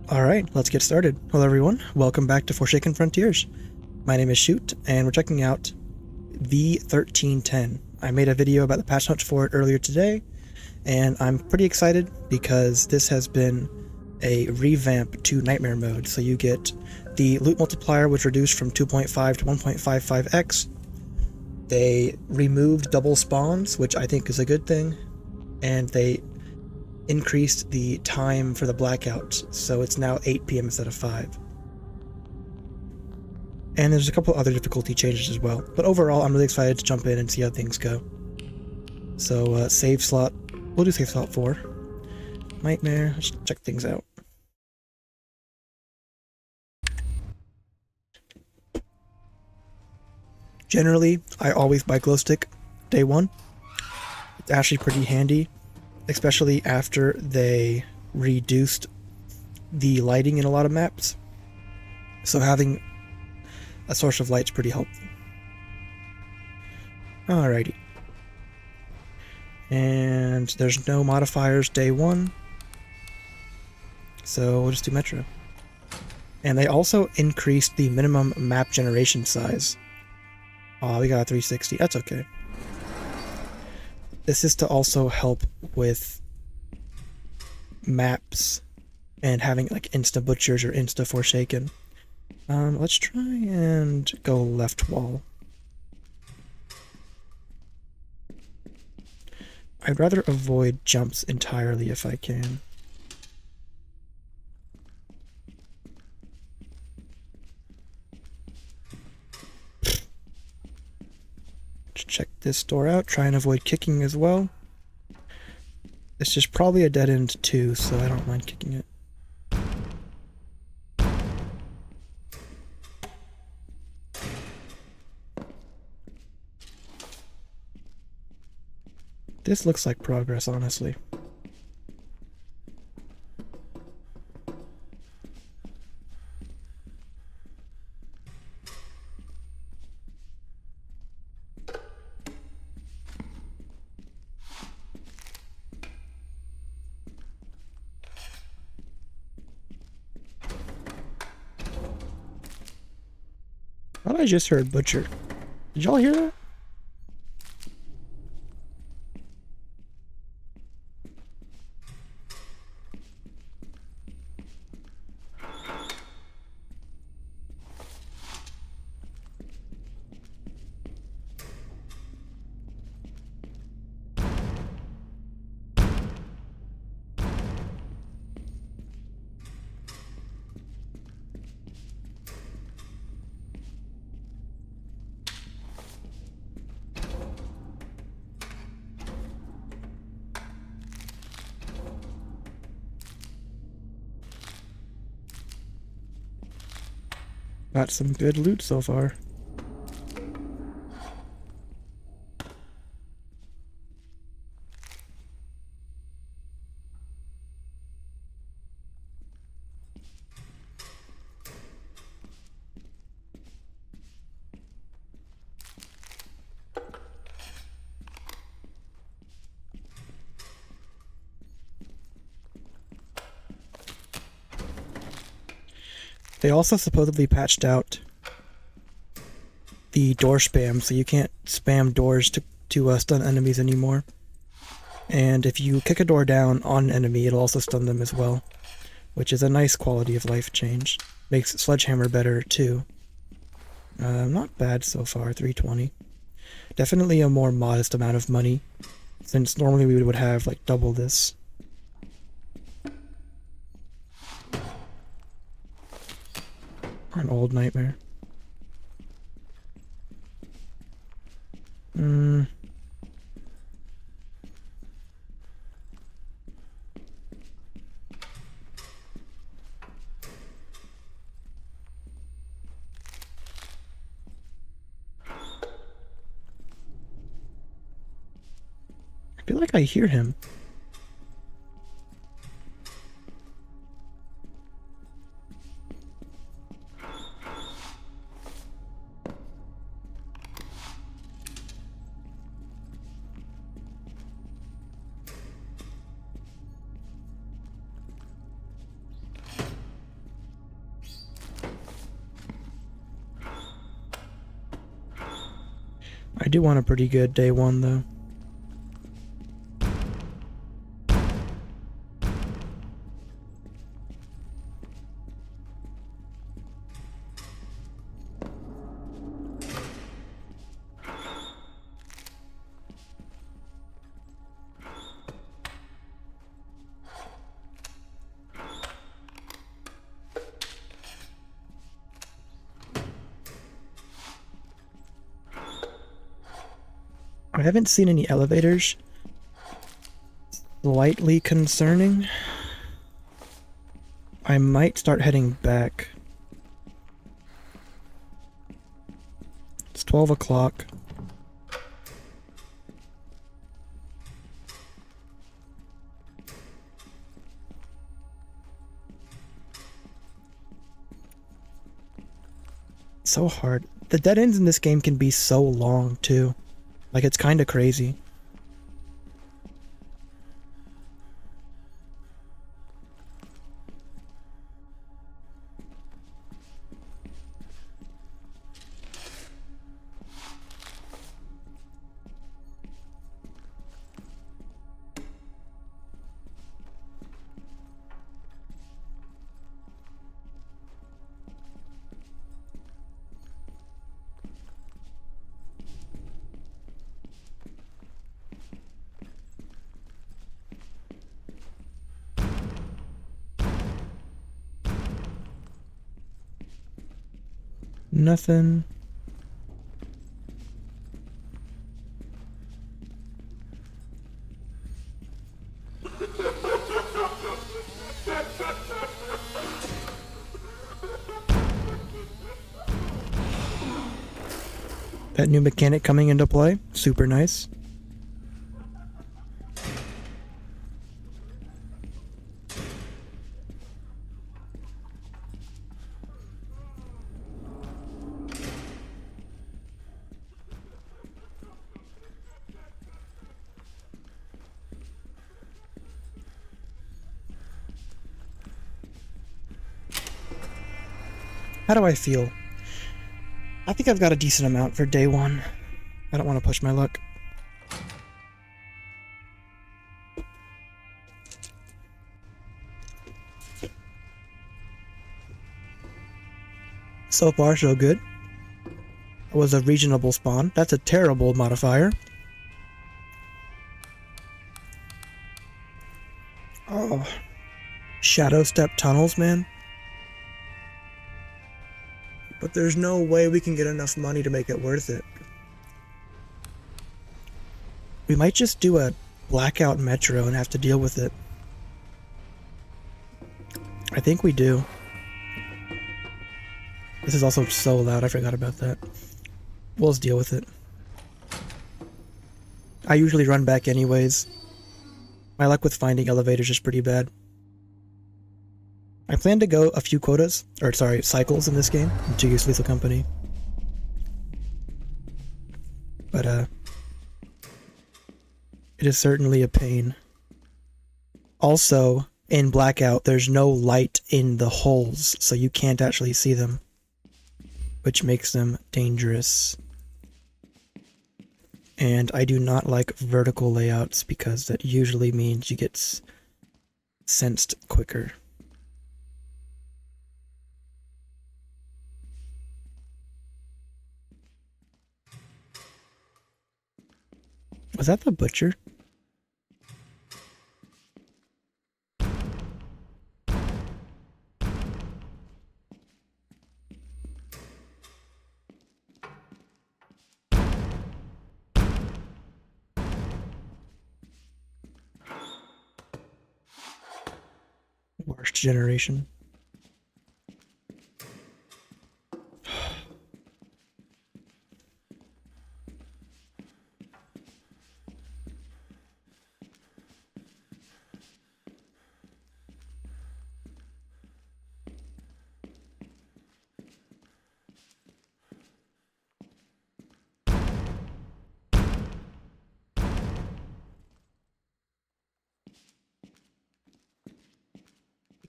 Alright, let's get started. Hello everyone, welcome back to Forsaken Frontiers. My name is Shoot, and we're checking out V1310. I made a video about the patch notes for it earlier today, and I'm pretty excited because this has been a revamp to Nightmare mode. So you get the loot multiplier, which reduced from 2.5 to 1.55x. They removed double spawns, which I think is a good thing, and they increased the time for the blackouts, so it's now 8 p.m. instead of 5. And there's a couple other difficulty changes as well, but overall I'm really excited to jump in and see how things go. So save slot, we'll do save slot 4. Nightmare, let's check things out. Generally, I always buy glow stick day 1. It's actually pretty handy, especially after they reduced the lighting in a lot of maps. So having a source of light is pretty helpful. Alrighty. And there's no modifiers day 1. So we'll just do Metro. And they also increased the minimum map generation size. Oh, we got a 360. That's okay. This is to also help with maps and having like insta butchers or insta forsaken. Let's try and go left wall. I'd rather avoid jumps entirely if I can. Check this door out, try and avoid kicking as well. This is probably a dead end too, so I don't mind kicking it. This looks like progress, honestly. I thought I just heard butcher. Did y'all hear that? Got some good loot so far. They also supposedly patched out the door spam, so you can't spam doors to stun enemies anymore. And if you kick a door down on an enemy, it'll also stun them as well, which is a nice quality of life change. Makes Sledgehammer better too. Not bad so far, 320. Definitely a more modest amount of money, since normally we would have like double this. An old nightmare. I feel like I hear him. I do want a pretty good day one, though. I haven't seen any elevators. Slightly concerning. I might start heading back. It's 12 o'clock. So hard. The dead ends in this game can be so long, too. Like, it's kind of crazy. Nothing. That new mechanic coming into play, super nice. How do I feel? I think I've got a decent amount for day one. I don't want to push my luck. So far, so good. It was a reasonable spawn. That's a terrible modifier. Oh. Shadow step tunnels, man. But there's no way we can get enough money to make it worth it. We might just do a blackout metro and have to deal with it. I think we do. This is also so loud, I forgot about that. We'll just deal with it. I usually run back anyways. My luck with finding elevators is pretty bad. I plan to go a few quotas, or sorry, cycles in this game to use Lethal Company. But, it is certainly a pain. Also, in Blackout, there's no light in the holes, so you can't actually see them, which makes them dangerous. And I do not like vertical layouts because that usually means you get sensed quicker. Was that the butcher? Worst generation.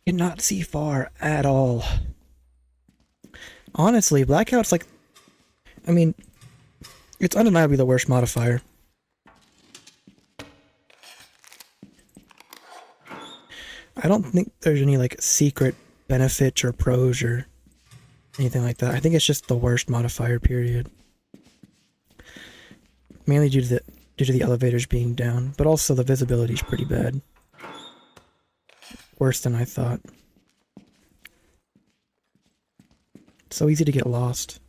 Cannot see far at all. Honestly, Blackout's like, I mean, It's undeniably the worst modifier. I don't think there's any like secret benefits or pros or anything like that. I think it's just the worst modifier, period. Mainly due to the elevators being down, but also the visibility is pretty bad. Worse than I thought. So easy to get lost.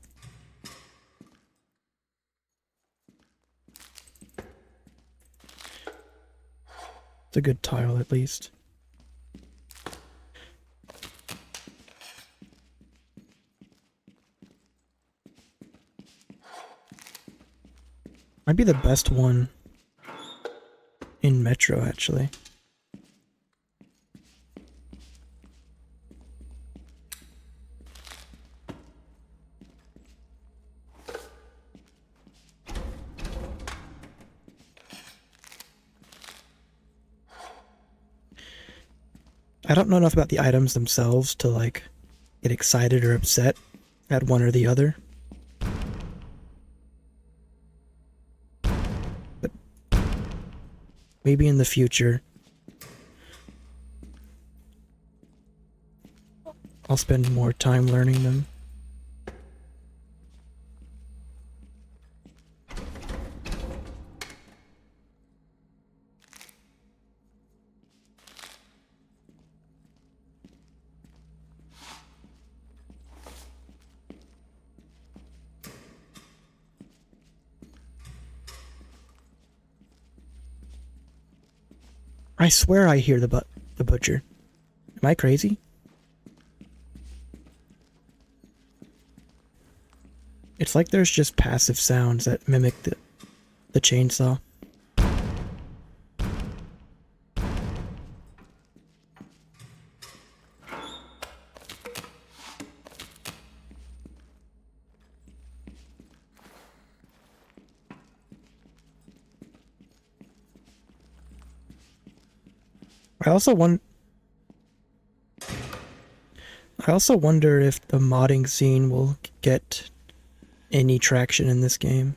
It's a good tile, at least. Might be the best one in Metro, actually. I don't know enough about the items themselves to like get excited or upset at one or the other. But maybe in the future I'll spend more time learning them. I swear I hear the butcher. Am I crazy? It's like there's just passive sounds that mimic the chainsaw. I also wonder if the modding scene will get any traction in this game.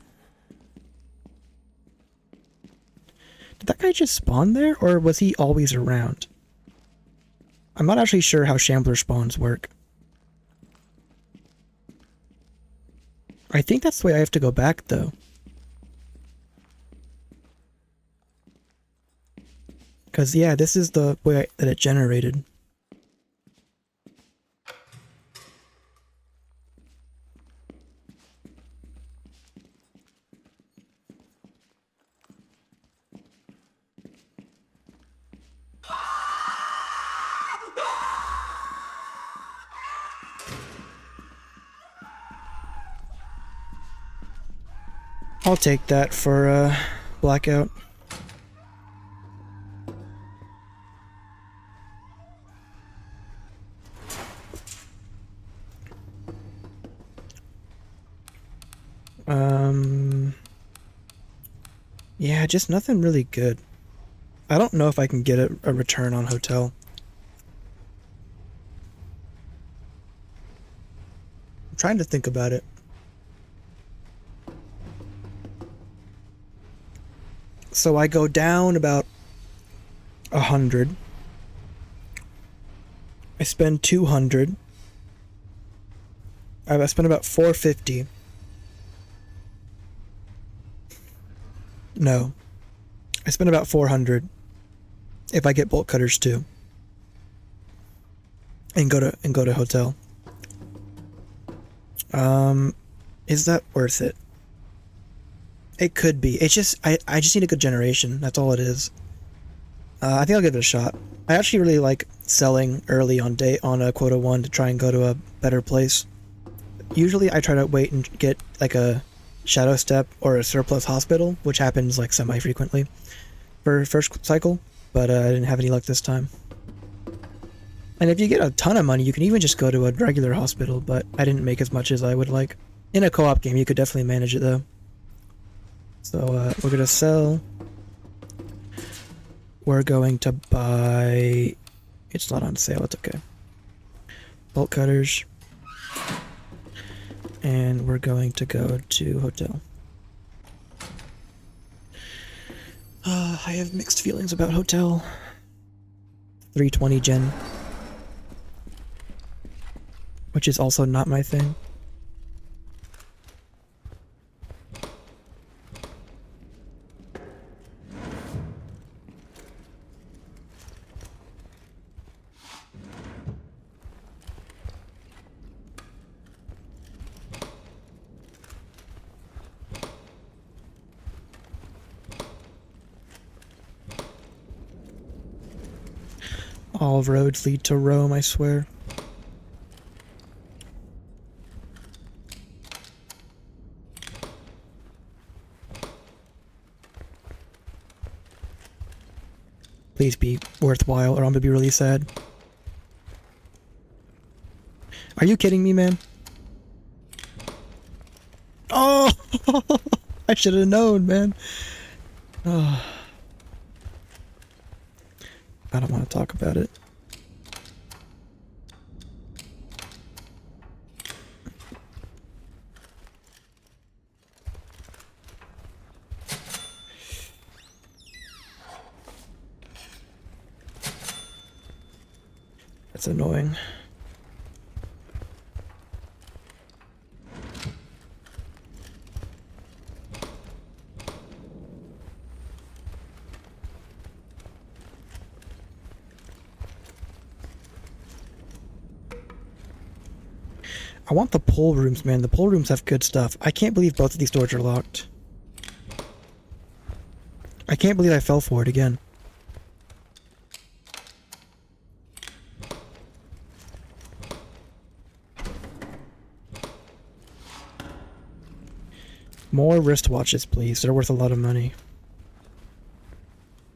Did that guy just spawn there, or was he always around? I'm not actually sure how Shambler spawns work. I think that's the way I have to go back, though. Because, yeah, this is the way that it generated. I'll take that for Blackout. Yeah, just nothing really good. I don't know if I can get a return on Hotel. I'm trying to think about it. So I go down about 100. I spend 200. I spend about 450. No. I spend about 400 if I get bolt cutters too. And go to Hotel. Is that worth it? It could be. It's just I just need a good generation. That's all it is. I think I'll give it a shot. I actually really like selling early on a quota 1 to try and go to a better place. Usually I try to wait and get like a Shadow Step or a surplus hospital, which happens like semi-frequently for first cycle, but I didn't have any luck this time. And if you get a ton of money, you can even just go to a regular hospital, but I didn't make as much as I would like. In a co-op game, you could definitely manage it though. So we're gonna sell. We're going to buy... It's not on sale, it's okay. Bolt cutters. And we're going to go to Hotel. I have mixed feelings about Hotel 320 Gen, which is also not my thing. All roads lead to Rome, I swear. Please be worthwhile, or I'm gonna be really sad. Are you kidding me, man? Oh! I should have known, man. Oh. I don't want to talk about it. That's annoying. I want the pool rooms, man. The pool rooms have good stuff. I can't believe both of these doors are locked. I can't believe I fell for it again. More wristwatches, please. They're worth a lot of money.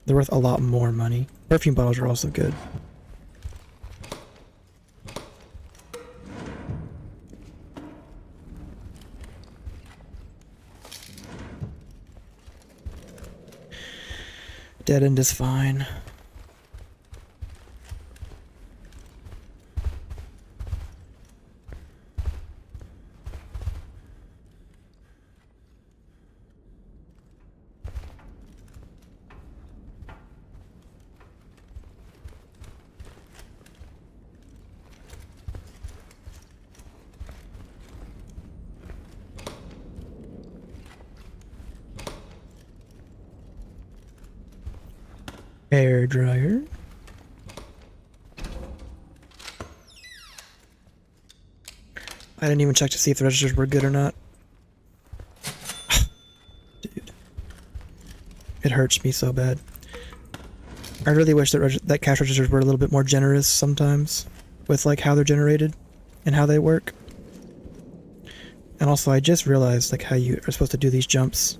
They're worth a lot more money. Perfume bottles are also good. Dead end is fine. Hair dryer. I didn't even check to see if the registers were good or not. Dude. It hurts me so bad. I really wish that cash registers were a little bit more generous sometimes with like how they're generated and how they work. And also I just realized like how you are supposed to do these jumps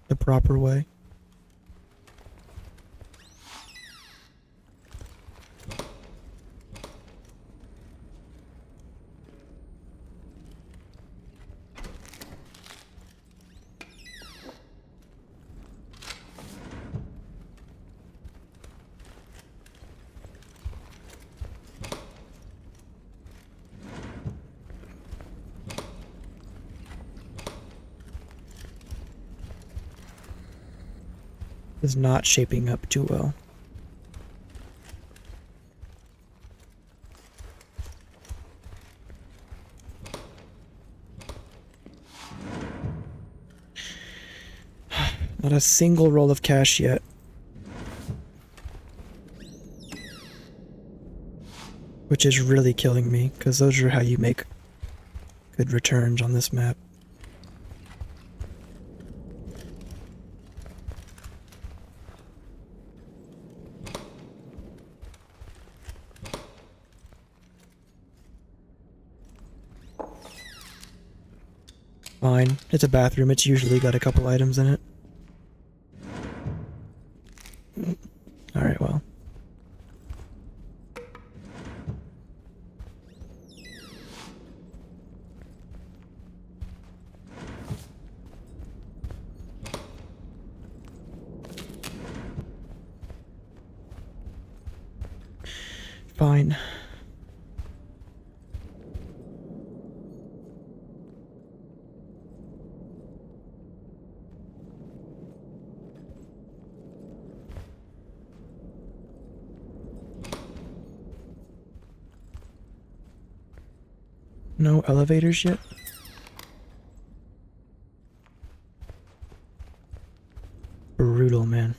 the proper way. Is not shaping up too well. Not a single roll of cash yet. Which is really killing me, because those are how you make good returns on this map. Fine. It's a bathroom. It's usually got a couple items in it. Alright, well. Fine. No elevators yet? Brutal, man.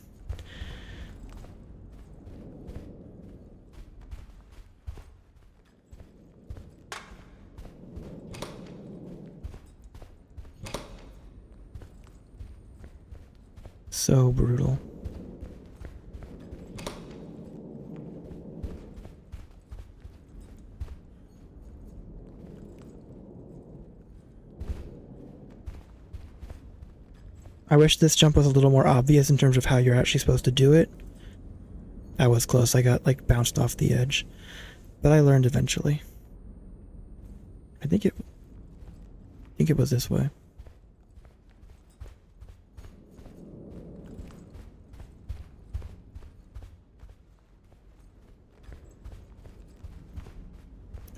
So brutal. I wish this jump was a little more obvious in terms of how you're actually supposed to do it. That was close. I got like bounced off the edge. But I learned eventually. I think it was this way.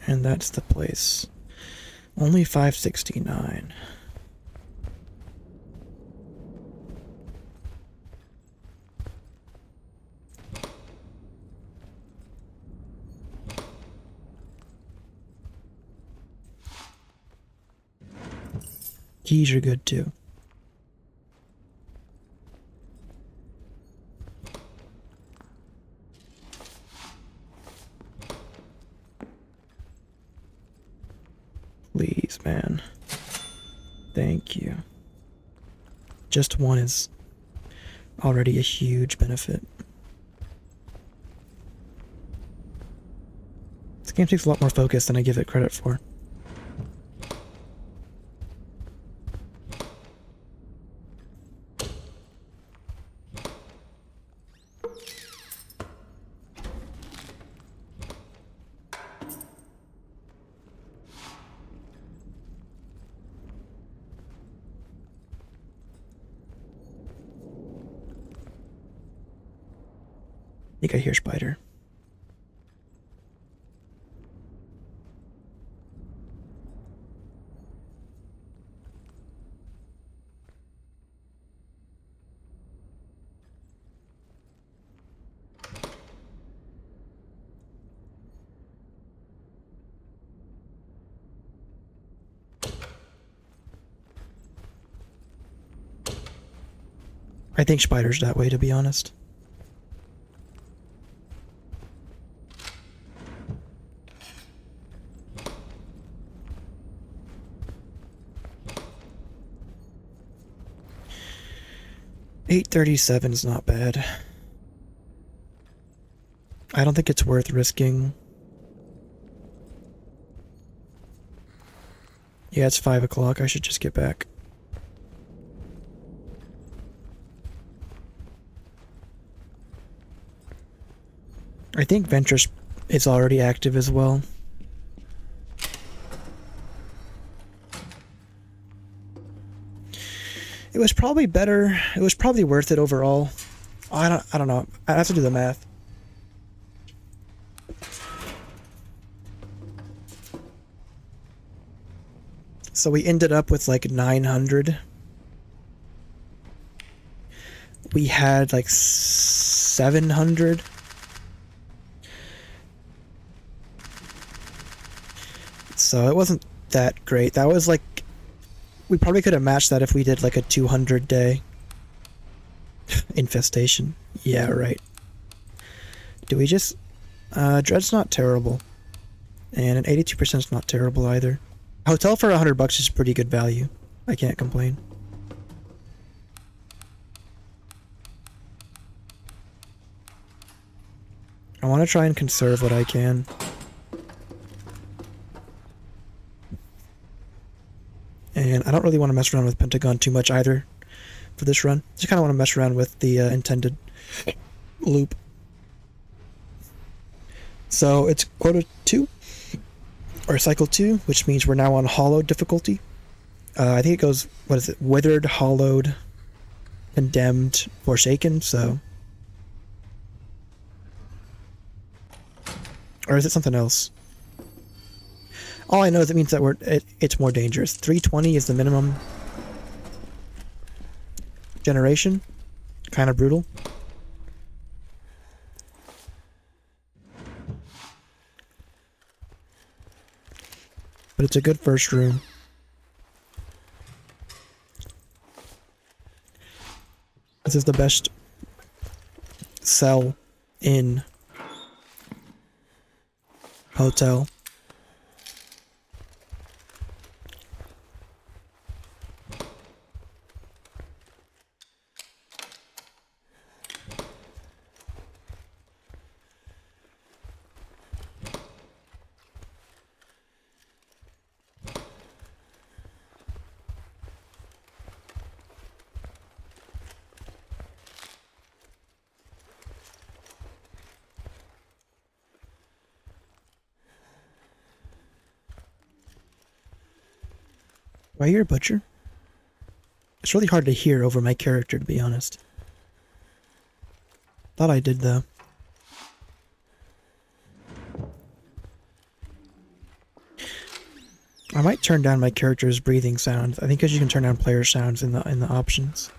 And that's the place. Only 569. Keys are good too. Please, man. Thank you. Just one is already a huge benefit. This game takes a lot more focus than I give it credit for. I think I hear spider. I think spider's that way, to be honest. $837 is not bad. I don't think it's worth risking. Yeah, it's 5 o'clock. I should just get back. I think Ventress is already active as well. It was probably better. It was probably worth it overall. I don't know. I have to do the math. So we ended up with like 900. We had like 700. So it wasn't that great. That was like, we probably could have matched that if we did like a 200 day infestation. Yeah, right. Do we just, Dread's not terrible. And an 82% is not terrible either. Hotel for $100 is pretty good value. I can't complain. I want to try and conserve what I can. And I don't really want to mess around with Pentagon too much either for this run. Just kind of want to mess around with the intended loop. So it's quota 2, or cycle 2, which means we're now on hollowed difficulty. I think it goes, what is it? Withered, hollowed, condemned, forsaken, so. Or is it something else? All I know is it means that it's more dangerous. 320 is the minimum generation. Kind of brutal. but it's a good first room. This is the best cell in hotel. Do I hear a butcher? It's really hard to hear over my character, to be honest. Thought I did, though. I might turn down my character's breathing sounds. I think because you can turn down player sounds in the options.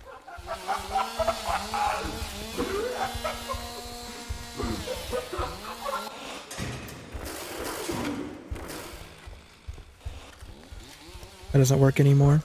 That doesn't work anymore.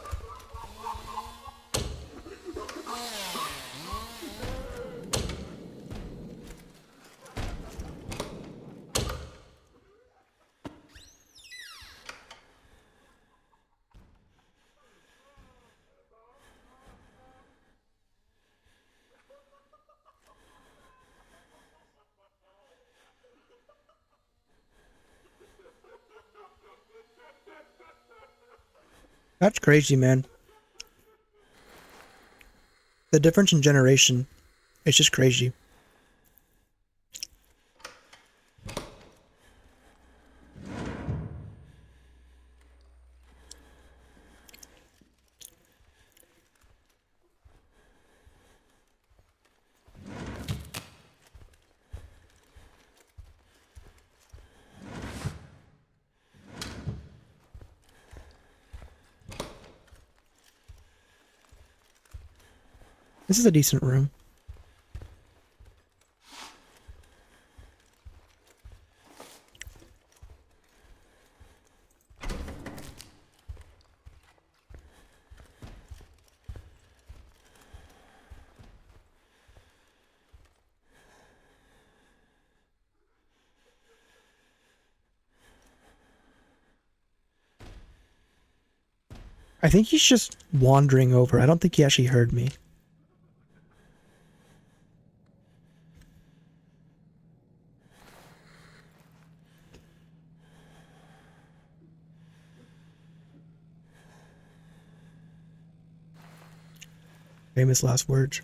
That's crazy, man. The difference in generation is just crazy. This is a decent room. I think he's just wandering over. I don't think he actually heard me. Famous last words.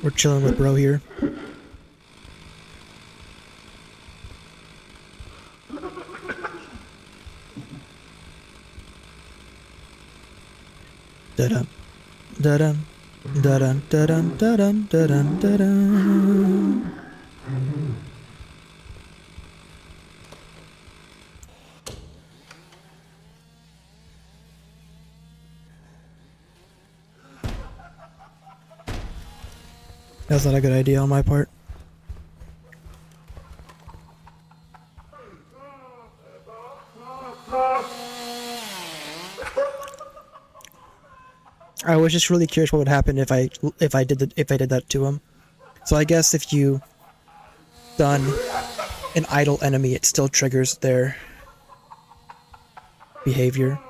We're chilling with bro here. Da-dum, da-dum, da-dum, da-dum, da-dum, da-dum, da-dum. That's not a good idea on my part. I was just really curious what would happen if I did that to him. So I guess if you stun an idle enemy, it still triggers their behavior.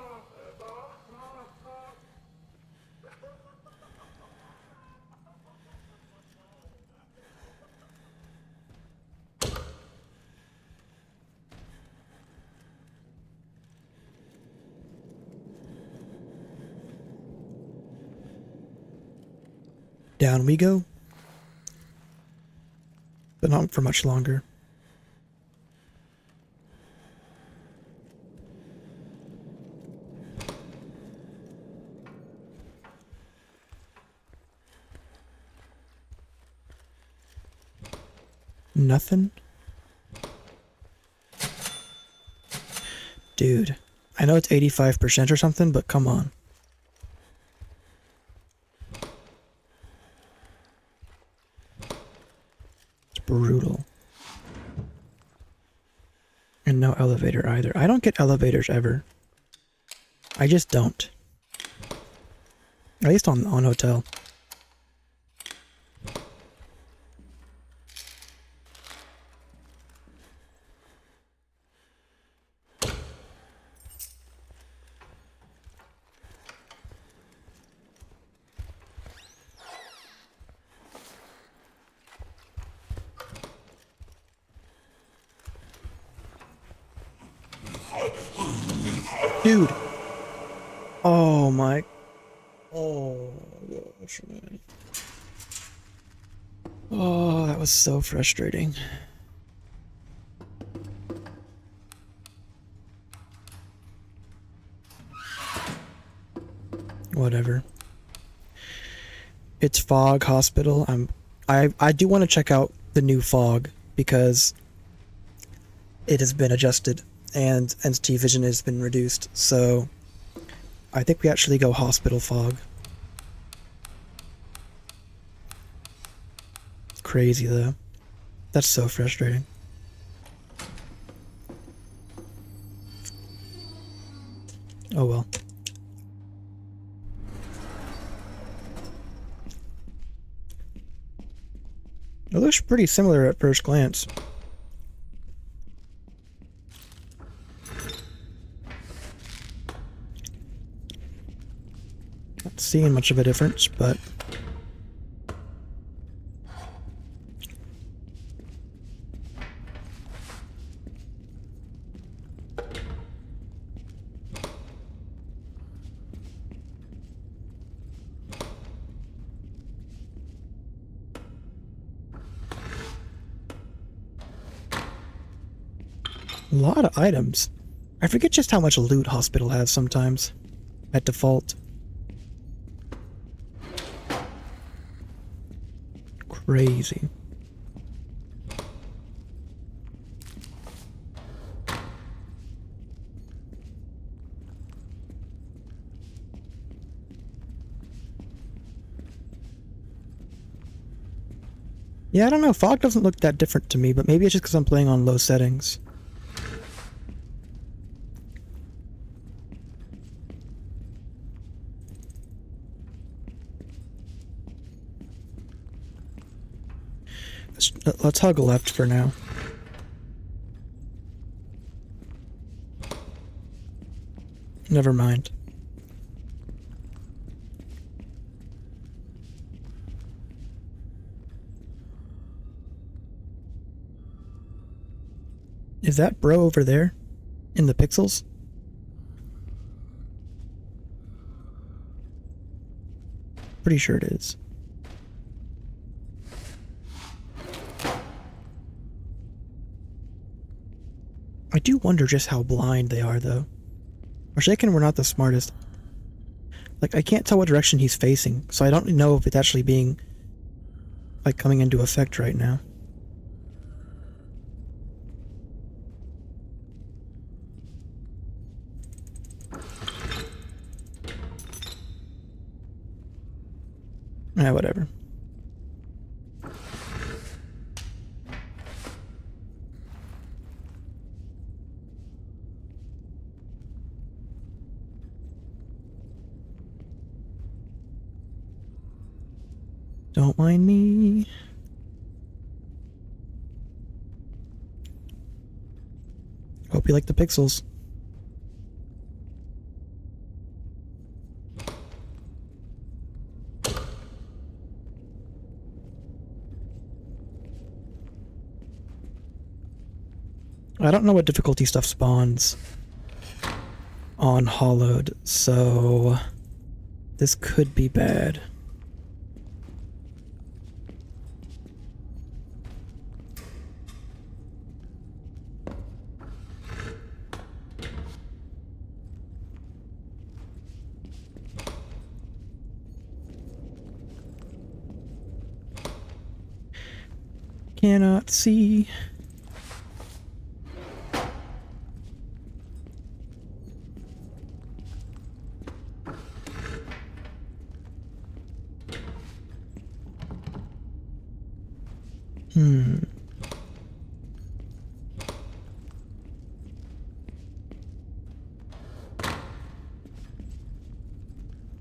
Down we go. But not for much longer. Nothing? Dude, I know it's 85% or something, but come on. It's brutal. And no elevator either. I don't get elevators ever. I just don't. At least on hotel. Dude. Oh my. Oh gosh, man. Oh, that was so frustrating. Whatever. It's Fog Hospital. I do want to check out the new Fog because it has been adjusted and entity vision has been reduced. So I think we actually go Hospital Fog. Crazy though. That's so frustrating. Oh well. It looks pretty similar at first glance. Not seeing much of a difference, but a lot of items. I forget just how much loot Hospital has sometimes at default. Crazy. Yeah, I don't know. Fog doesn't look that different to me, but maybe it's just because I'm playing on low settings. Let's hug left for now. Never mind. Is that bro over there? In the pixels? Pretty sure it is. I do wonder just how blind they are, though. Shaken, we're not the smartest. Like, I can't tell what direction he's facing, so I don't know if it's actually being, like, coming into effect right now. Whatever. Don't mind me. Hope you like the pixels. I don't know what difficulty stuff spawns on Hollowed, so this could be bad. Cannot see.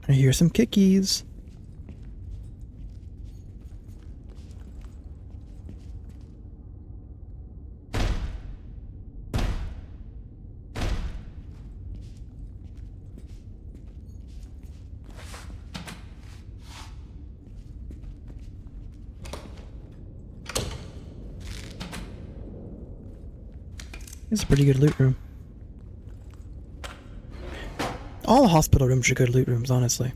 I hear some kickies. It's a pretty good loot room. All the hospital rooms are good loot rooms, honestly.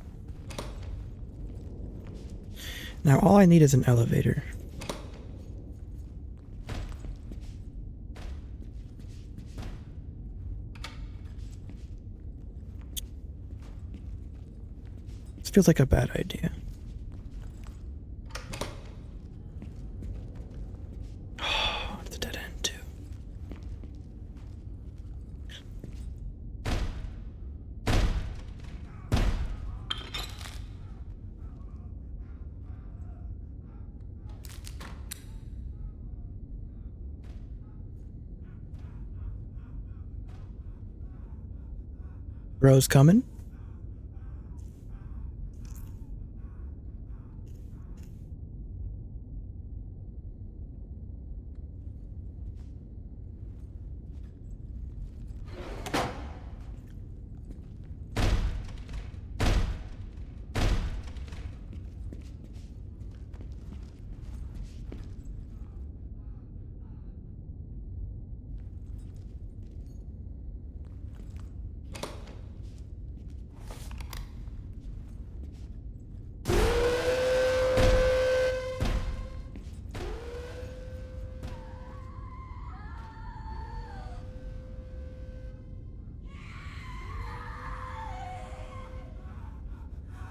Now all I need is an elevator. This feels like a bad idea. Oh, it's a dead end too. Bro's coming.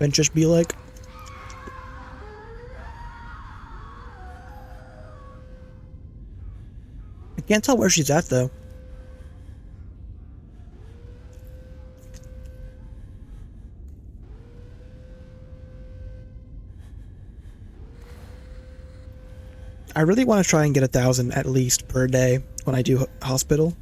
And just be like, I can't tell where she's at though. I really want to try and get 1,000 at least per day when I do hospital.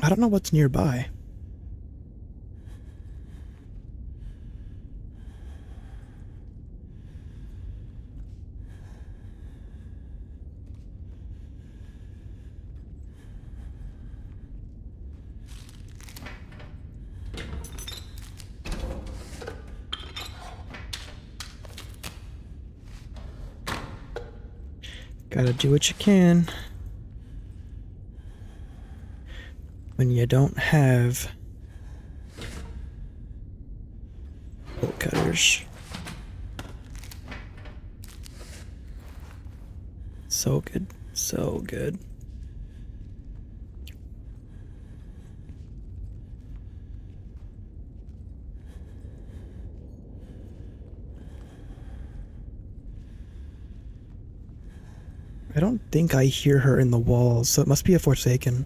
I don't know what's nearby. Gotta do what you can when you don't have bolt cutters. So good, so good. I don't think I hear her in the walls, so it must be a Forsaken.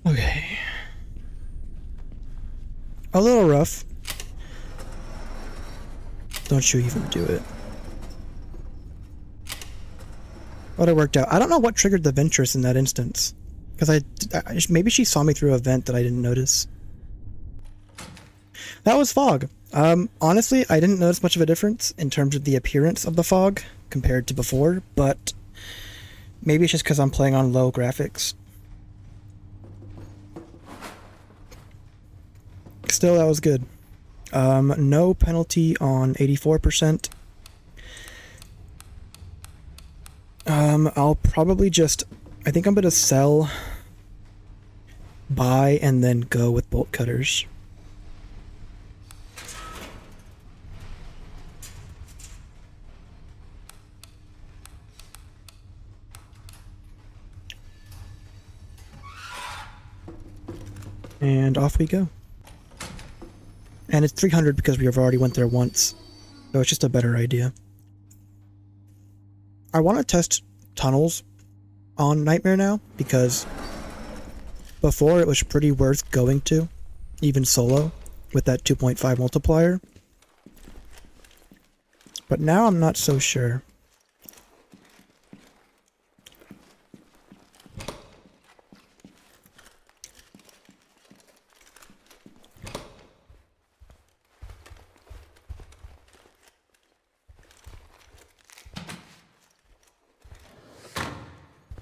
Okay. A little rough. Don't you even do it. But it worked out. I don't know what triggered the Ventress in that instance. Because maybe she saw me through a vent that I didn't notice. That was fog. Honestly, I didn't notice much of a difference in terms of the appearance of the fog compared to before, but Maybe it's just because I'm playing on low graphics. Still, that was good. No penalty on 84%. I'll probably just... I think I'm going to sell, buy, and then go with bolt cutters. And off we go. And it's 300 because we have already went there once. So it's just a better idea. I want to test tunnels on Nightmare now, because before it was pretty worth going to, even solo, with that 2.5 multiplier. But now I'm not so sure.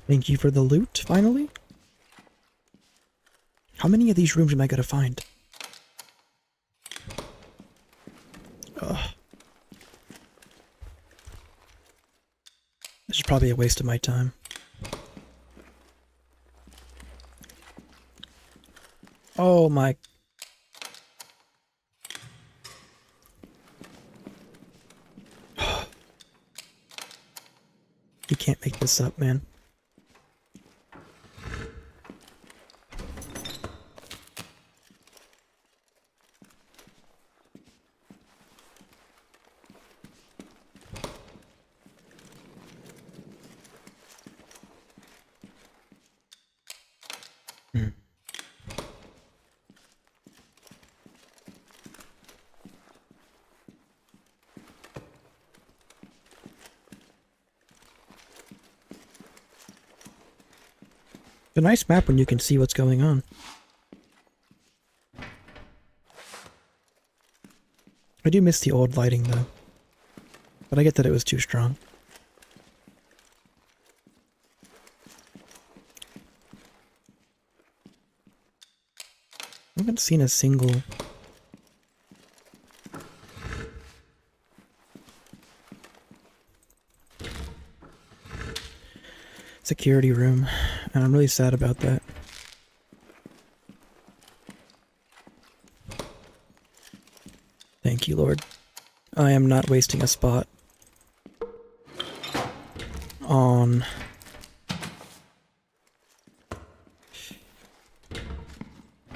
Thank you for the loot, finally. How many of these rooms am I going to find? Ugh. This is probably a waste of my time. Oh my... You can't make this up, man. It's a nice map when you can see what's going on. I do miss the old lighting though, but I get that it was too strong. I haven't seen a single... security room, and I'm really sad about that. Thank you, Lord. I am not wasting a spot on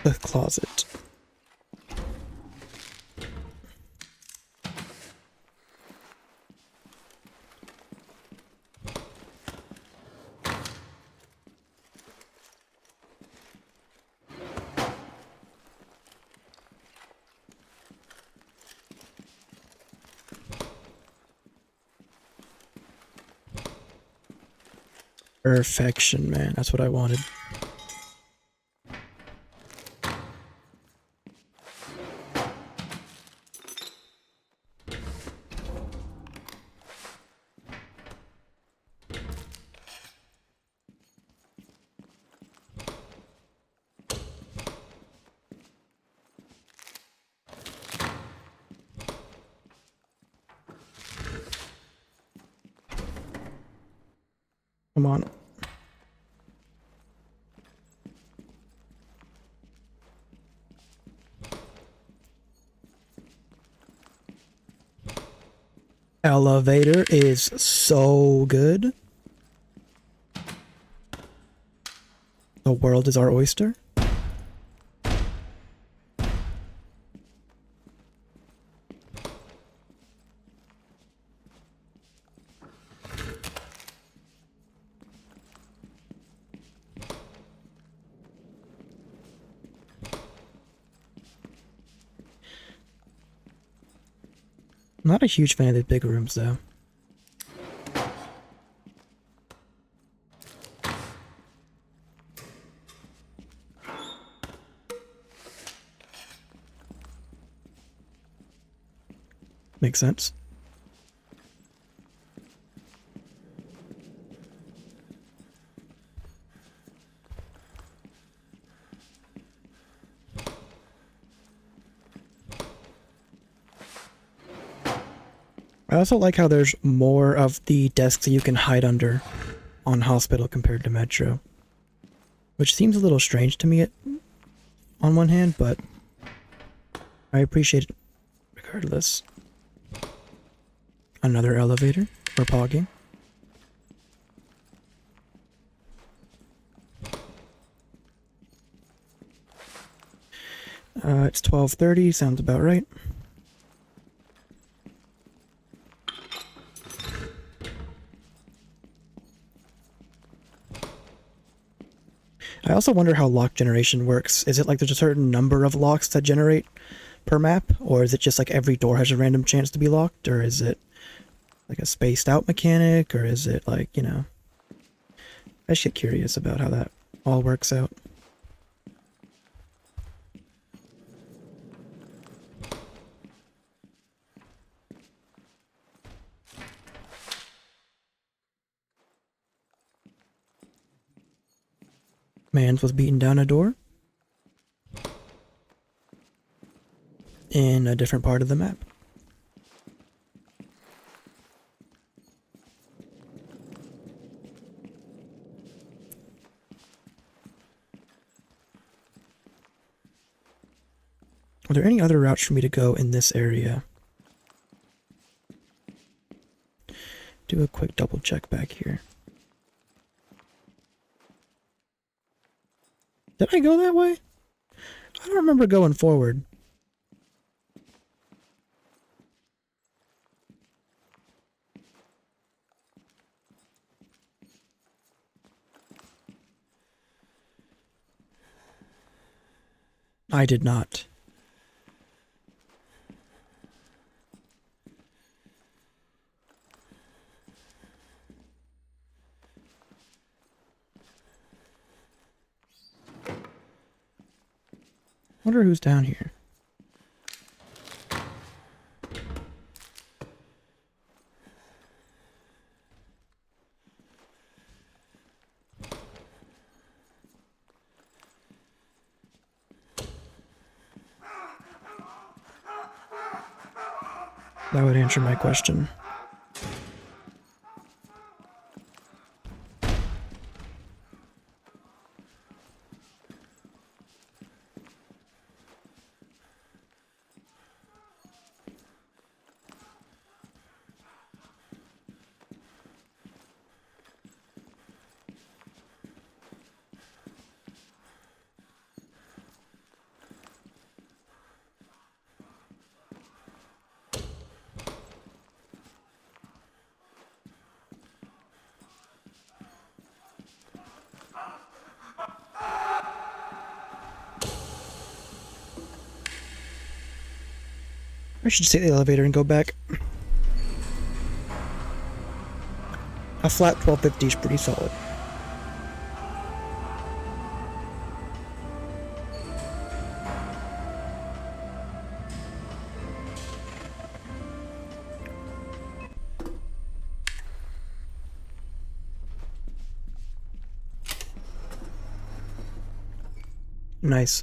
the closet. Perfection, man. That's what I wanted. Come on. Elevator is so good. The world is our oyster. I'm not a huge fan of the big rooms, though. Makes sense. I also like how there's more of the desks that you can hide under on Hospital compared to Metro. Which seems a little strange to me on one hand, but I appreciate it regardless. Another elevator for pogging. It's 12:30, sounds about right. I also wonder how lock generation works. Is it like there's a certain number of locks that generate per map? Or is it just like every door has a random chance to be locked? Or is it like a spaced out mechanic? Or is it like, you know... I just get curious about how that all works out. Mans was beating down a door in a different part of the map. Are there any other routes for me to go in this area? Do a quick double check back here. Did I go that way? I don't remember going forward. I did not. Wonder who's down here. That would answer my question. I should just take the elevator and go back. A flat 1250 is pretty solid. Nice.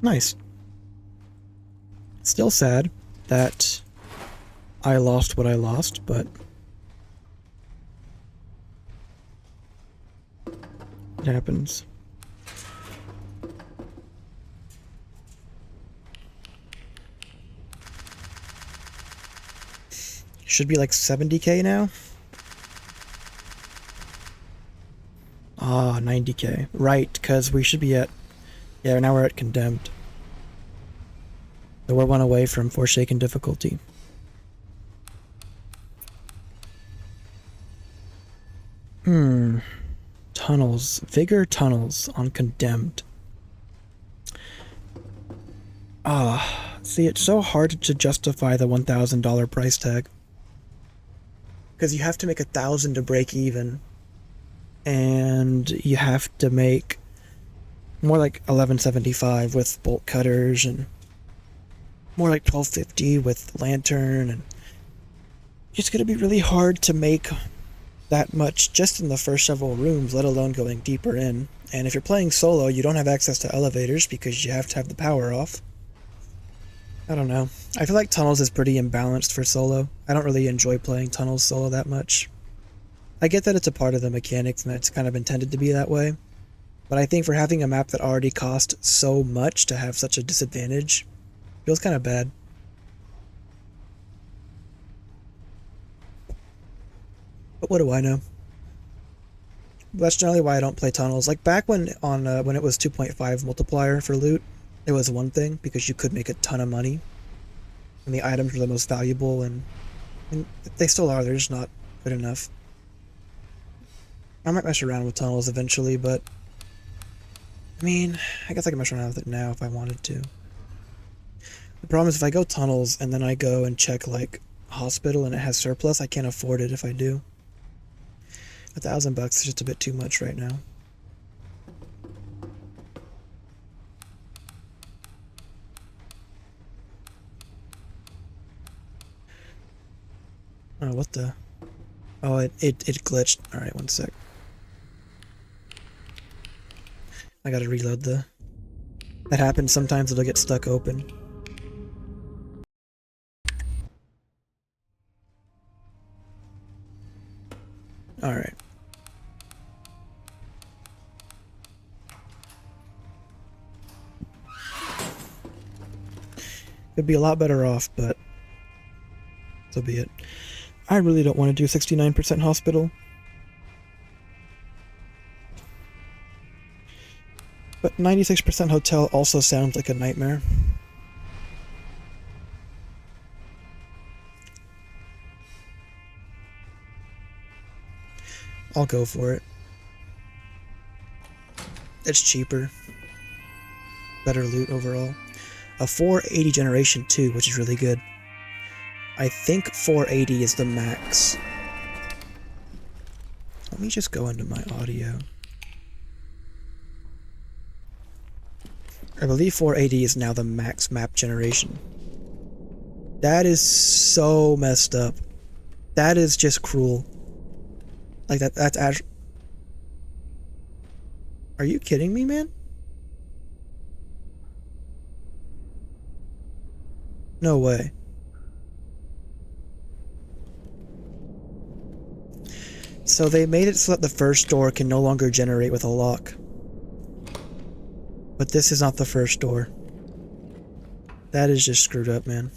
Nice. Still sad that I lost what I lost, but it happens. Should be like 70k now. Ah, 90k. Right, because we should be at... Yeah, now we're at Condemned. So we're one away from Forsaken difficulty. Tunnels. Vigor tunnels on Condemned. See, it's so hard to justify the $1,000 price tag. Because you have to make 1,000 to break even. And you have to make more like 1175 with bolt cutters, and more like 1250 with lantern, and it's going to be really hard to make that much just in the first several rooms, let alone going deeper in. And if you're playing solo, you don't have access to elevators because you have to have the power off. I don't know. I feel like Tunnels is pretty imbalanced for solo. I don't really enjoy playing Tunnels solo that much. I get that it's a part of the mechanics and that it's kind of intended to be that way, but I think for having a map that already cost so much to have such a disadvantage feels kind of bad. But what do I know? That's generally why I don't play Tunnels. Like back when when it was 2.5 multiplier for loot, it was one thing because you could make a ton of money and the items were the most valuable, and they still are. They're just not good enough. I might mess around with Tunnels eventually, but I mean, I guess I can mess around with it now if I wanted to. The problem is if I go Tunnels and then I go and check like Hospital and it has surplus, I can't afford it if I do. $1,000 is just a bit too much right now. Oh, what the? Oh, it glitched. Alright, one sec. I gotta reload the... That happens sometimes, it'll get stuck open. Alright. Could be a lot better off, but so be it. I really don't want to do 69% hospital. But 96% hotel also sounds like a nightmare. I'll go for it. It's cheaper. Better loot overall. A 480 generation 2, which is really good. I think 480 is the max. Let me just go into my audio. I believe 480 is now the max map generation. That is so messed up. That is just cruel. Like that's actually... Are you kidding me, man? No way. So they made it so that the first door can no longer generate with a lock. But this is not the first door. That is just screwed up, man.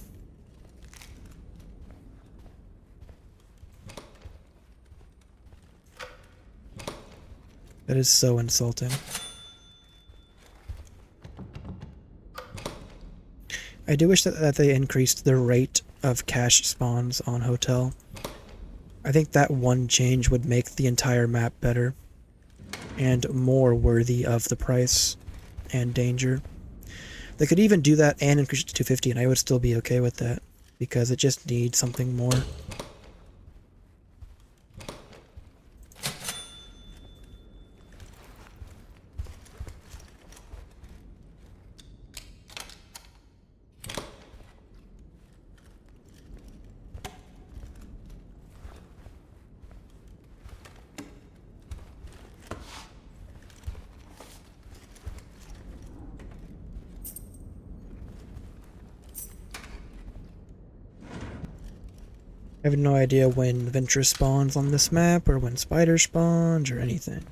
That is so insulting. I do wish that they increased the rate of cash spawns on Hotel. I think that one change would make the entire map better and more worthy of the price and danger. They could even do that and increase it to 250 and I would still be okay with that because it just needs something more. I have no idea when Ventress spawns on this map, or when Spider spawns, or anything.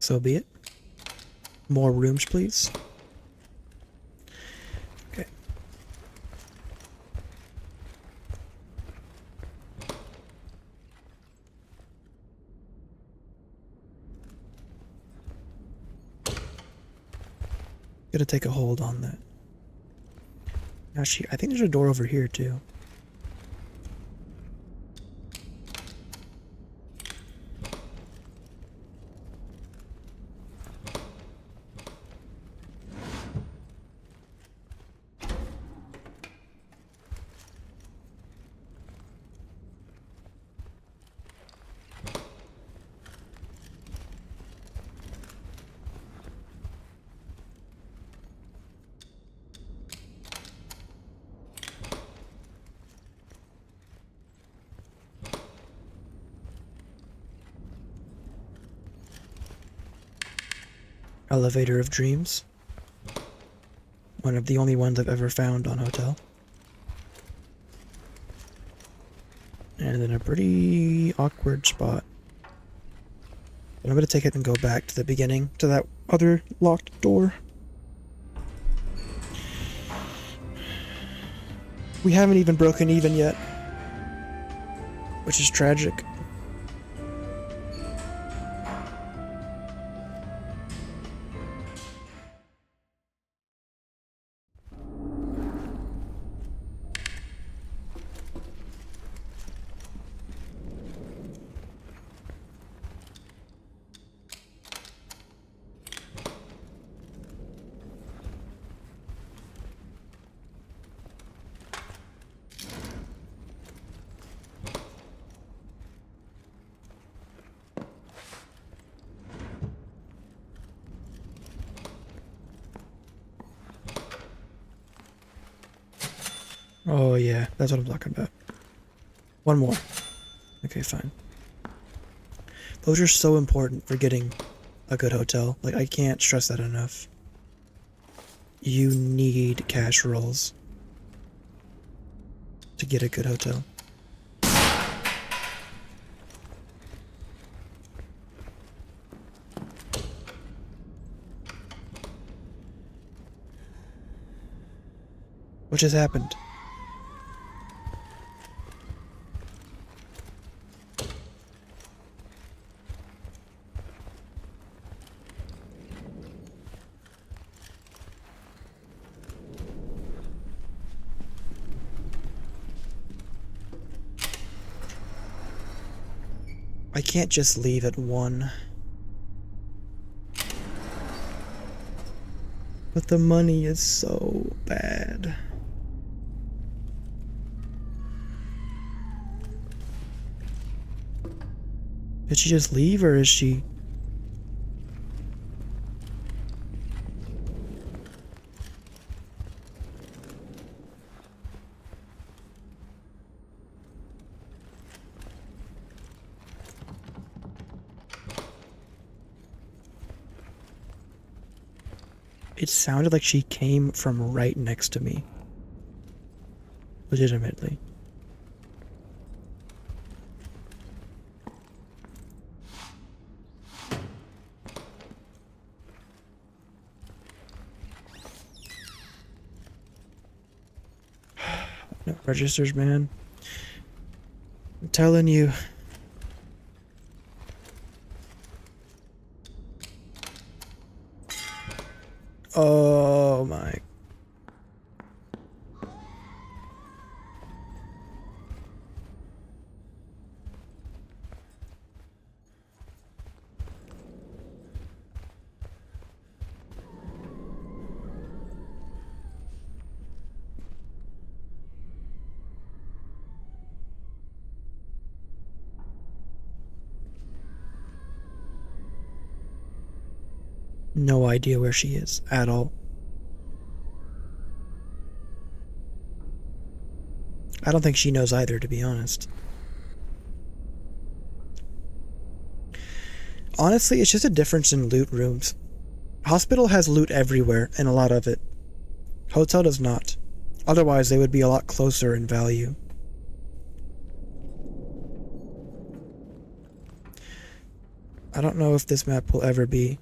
So be it. More rooms, please. Okay. Gotta take a hold on that. Actually, I think there's a door over here too. Elevator of Dreams. One of the only ones I've ever found on Hotel. And then a pretty awkward spot. But I'm going to take it and go back to the beginning, to that other locked door. We haven't even broken even yet, which is tragic. Oh yeah, that's what I'm talking about. One more. Okay, fine. Those are so important for getting a good hotel. Like, I can't stress that enough. You need cash rolls to get a good hotel. What just happened? I can't just leave at 1. But the money is so bad. Did she just leave, or is she... It sounded like she came from right next to me. Legitimately. No registers, man. I'm telling you. Oh my. No idea where she is at all. I don't think she knows either, to be honest. Honestly, it's just a difference in loot rooms. Hospital has loot everywhere, and a lot of it. Hotel does not. Otherwise, they would be a lot closer in value. I don't know if this map will ever be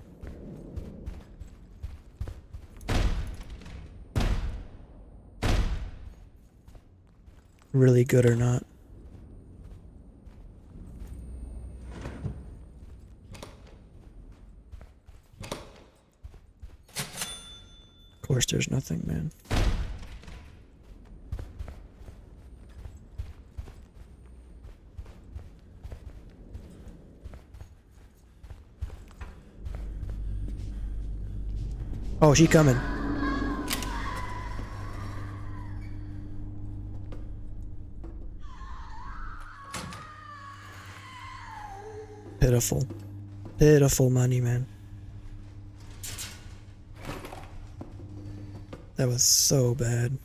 really good or not. Of course, there's nothing, man. Oh, she coming. Pitiful. Pitiful money, man. That was so bad.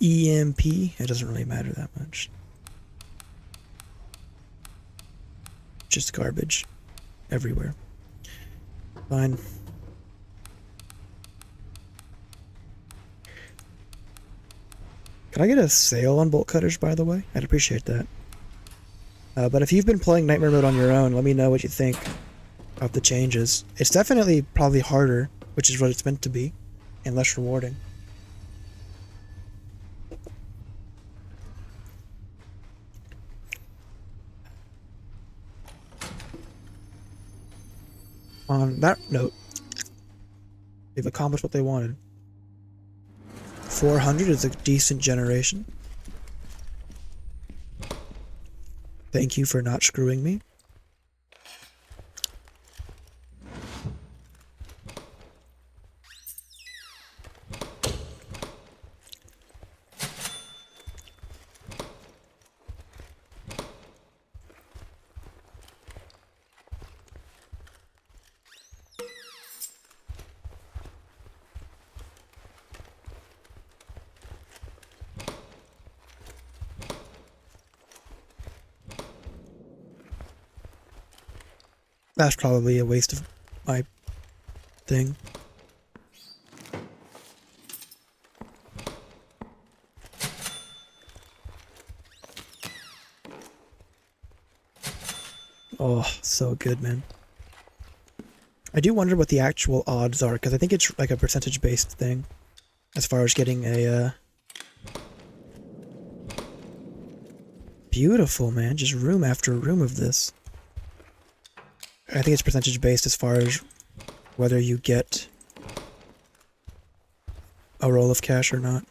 EMP, it doesn't really matter that much. Just garbage everywhere. Fine. Can I get a sale on bolt cutters, by the way? I'd appreciate that. But if you've been playing Nightmare Mode on your own, let me know what you think of the changes. It's definitely probably harder, which is what it's meant to be, and less rewarding. On that note, they've accomplished what they wanted. 400 is a decent generation. Thank you for not screwing me. That's probably a waste of my thing. Oh, so good, man. I do wonder what the actual odds are, because I think it's like a percentage-based thing, as far as getting a, Beautiful, man. Just room after room of this. I think it's percentage-based as far as whether you get a roll of cash or not.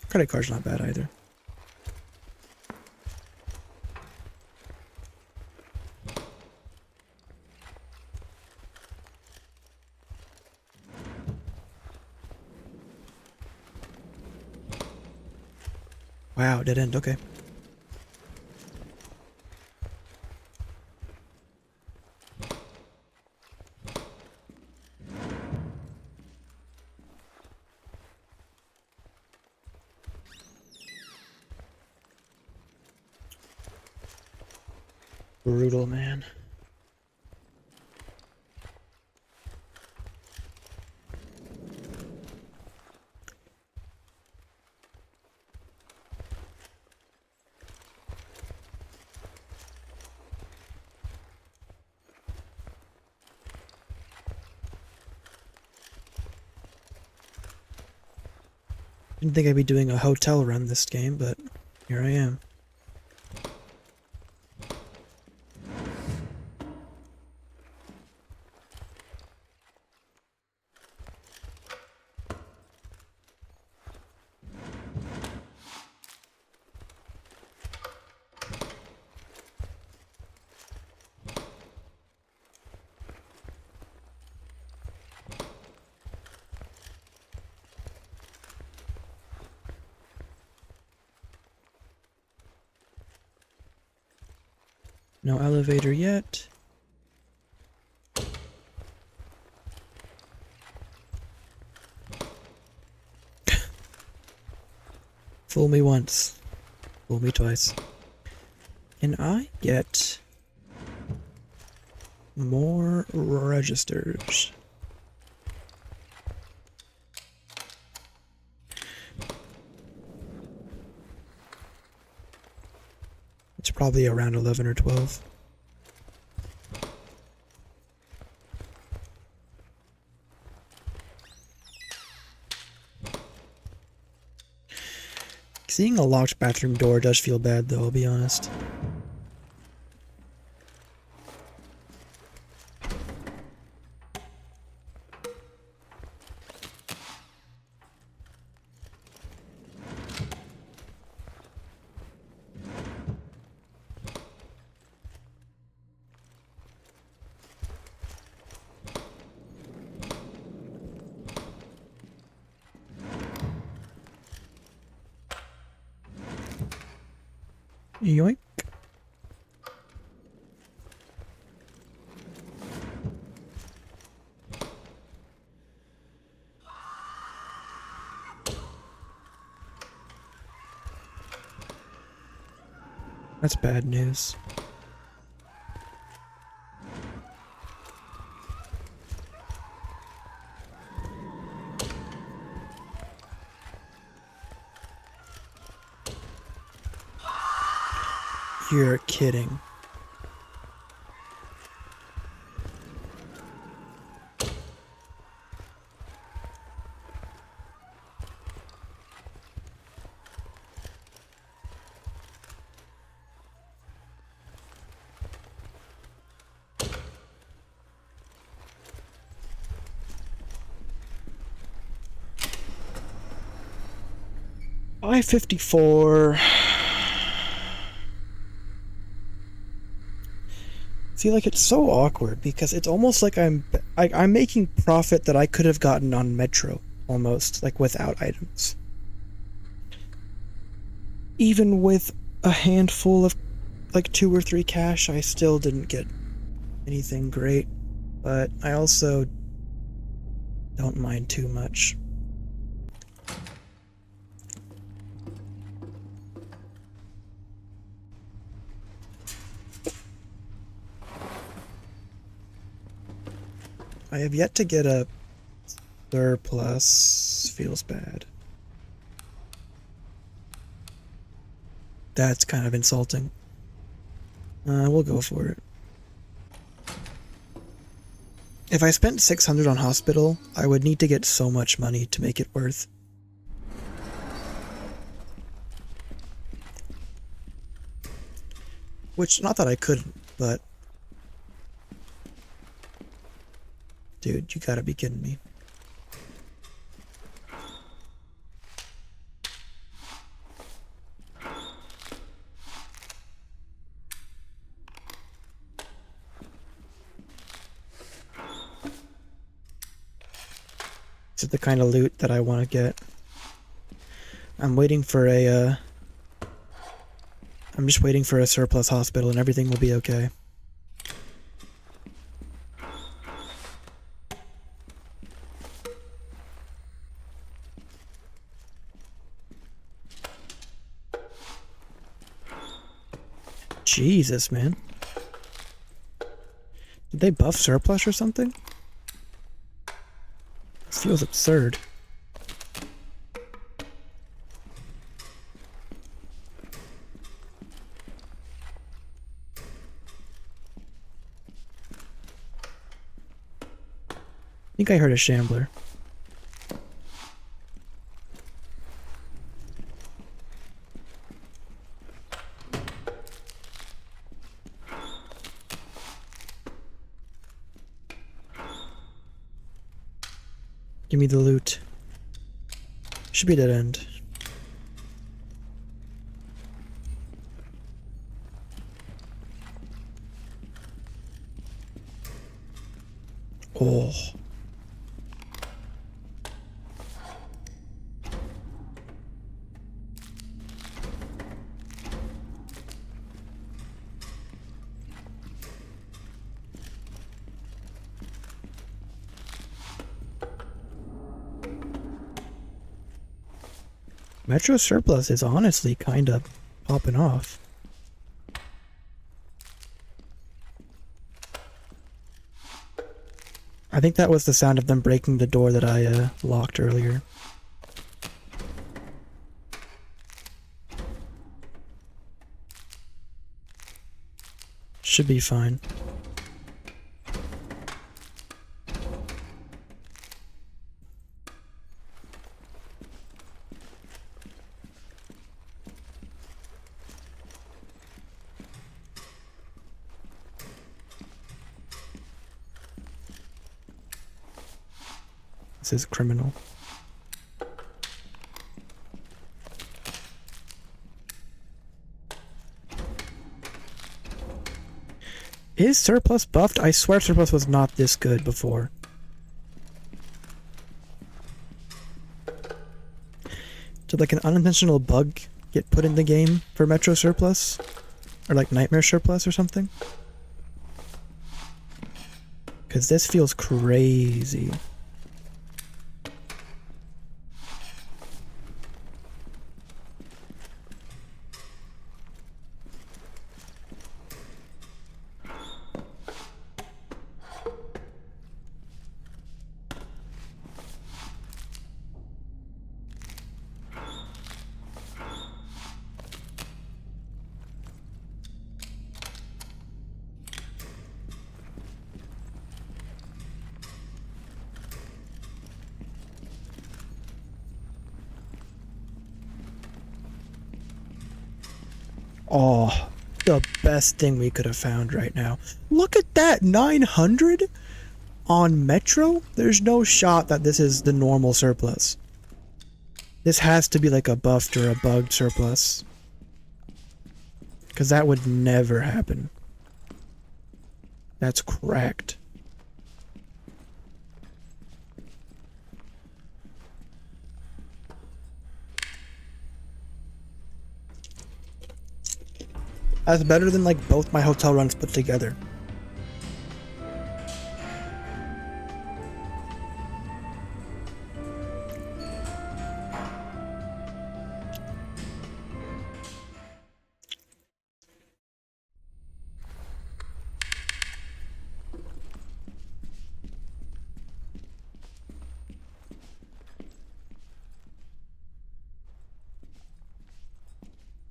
Credit card's not bad either. Wow, dead end, okay. Brutal, man. Didn't think I'd be doing a hotel run this game, but here I am. No elevator yet. Fool me once, fool me twice. Can I get more registers? It's probably around 11 or 12. Seeing a locked bathroom door does feel bad, though, I'll be honest. Yoink. That's bad news. You're kidding. I-54. See, like, it's so awkward because it's almost like I'm making profit that I could have gotten on Metro, almost, like, without items. Even with a handful of, like, 2 or 3 cash, I still didn't get anything great, but I also don't mind too much. I have yet to get a surplus. Feels bad. That's kind of insulting. We'll go for it. If I spent 600 on hospital, I would need to get so much money to make it worth. Which, not that I couldn't, but... Dude, you gotta be kidding me. This is the kind of loot that I want to get. I'm waiting for a, I'm just waiting for a surplus hospital and everything will be okay. Jesus, man. Did they buff surplus or something? This feels absurd. I think I heard a shambler. Give me the loot. Should be dead end. Oh. Metro surplus is honestly kind of popping off. I think that was the sound of them breaking the door that I locked earlier. Should be fine. This is criminal. Is surplus buffed? I swear surplus was not this good before. Did like an unintentional bug get put in the game for Metro surplus? Or like Nightmare surplus or something? Because this feels crazy. Oh, the best thing we could have found right now. Look at that, 900 on Metro? There's no shot that this is the normal surplus. This has to be like a buffed or a bugged surplus. Because that would never happen. That's cracked. That's better than like both my hotel runs put together.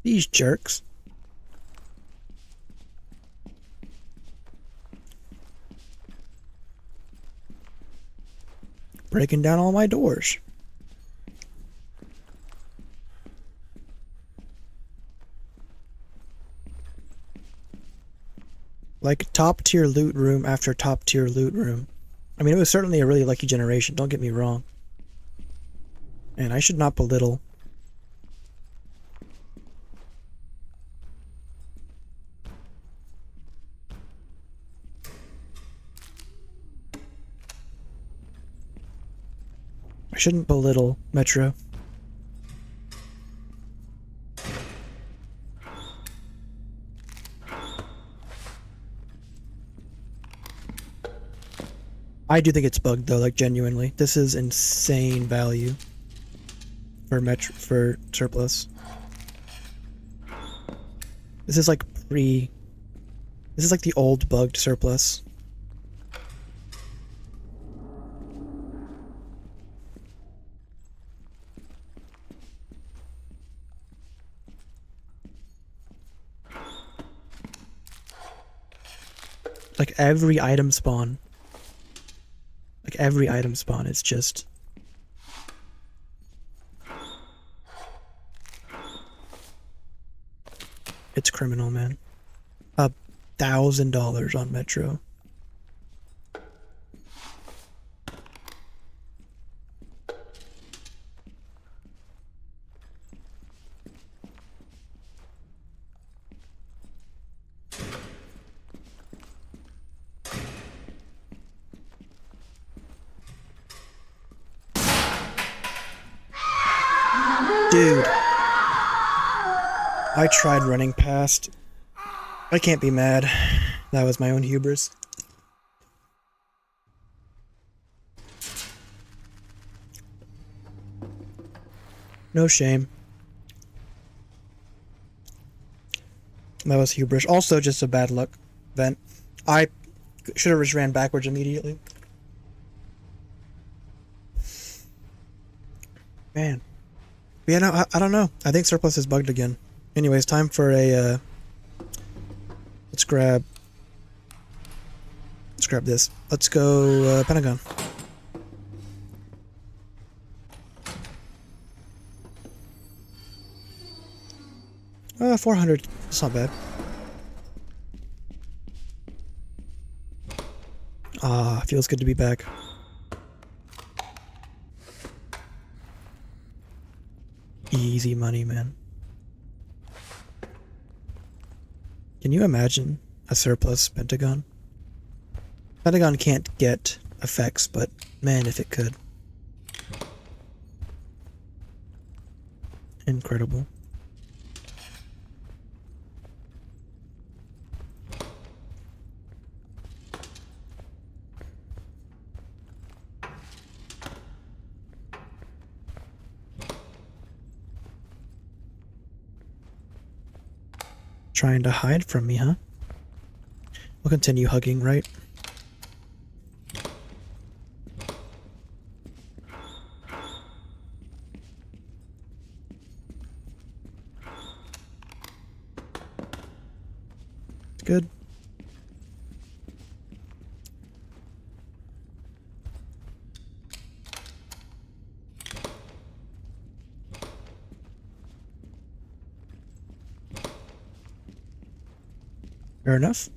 These jerks. Breaking down all my doors. Like top tier loot room after top tier loot room. I mean, it was certainly a really lucky generation, don't get me wrong. And I should not belittle. I shouldn't belittle Metro. I do think it's bugged though, like genuinely. This is insane value for surplus. This is like this is like the old bugged surplus. Like every item spawn. Like every item spawn is just... It's criminal, man. $1,000 on Metro. Dude, I tried running past. I can't be mad. That was my own hubris. No shame. That was hubris. Also just a bad luck event. I should have just ran backwards immediately. Man. Yeah, no, I don't know. I think surplus is bugged again. Anyways, time for a, let's grab this. Let's go, Pentagon. $400. That's not bad. Ah, feels good to be back. Easy money, man. Can you imagine a surplus Pentagon? Pentagon can't get effects, but man, if it could. Incredible. Trying to hide from me, huh? We'll continue hugging, right? It's good. Fair enough.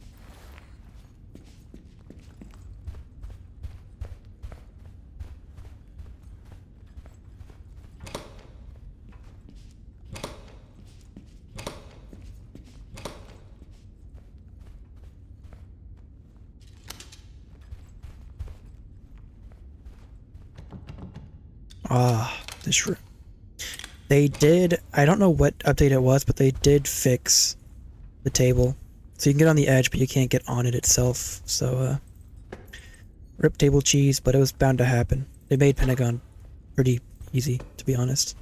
Ah, this room. They did, I don't know what update it was, but they did fix the table. So you can get on the edge, but you can't get on it itself. So, rip table cheese, but it was bound to happen. They made Pentagon pretty easy, to be honest.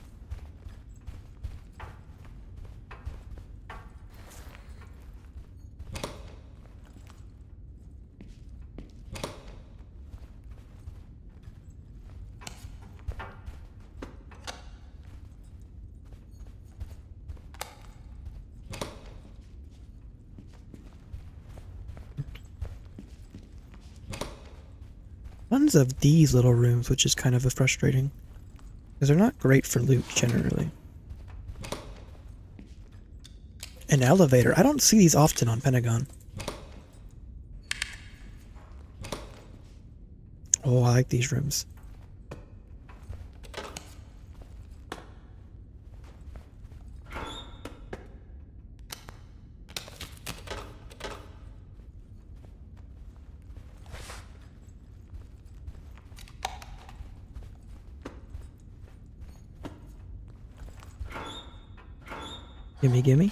Tons of these little rooms, which is kind of frustrating. Because they're not great for loot, generally. An elevator. I don't see these often on Pentagon. Oh, I like these rooms. Gimme, gimme.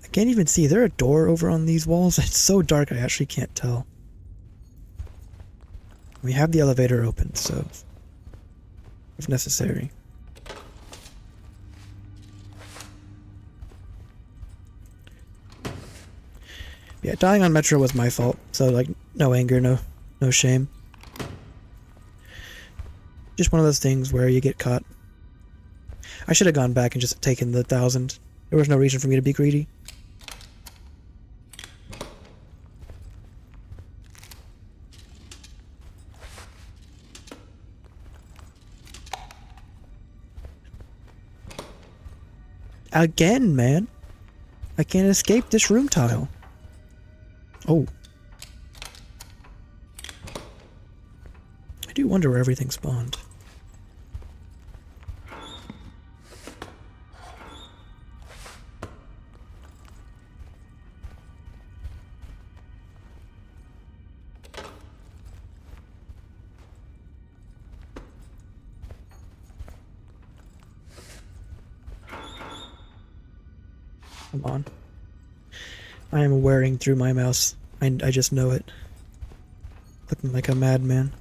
I can't even see. Is there a door over on these walls? It's so dark I actually can't tell. We have the elevator open, so if necessary. Yeah, dying on Metro was my fault, so like no anger, no shame. Just one of those things where you get caught. I should have gone back and just taken the 1,000. There was no reason for me to be greedy. Again, man. I can't escape this room tile. Oh. I do wonder where everything spawned. Come on. I am wearing through my mouse. I just know it. Looking like a madman.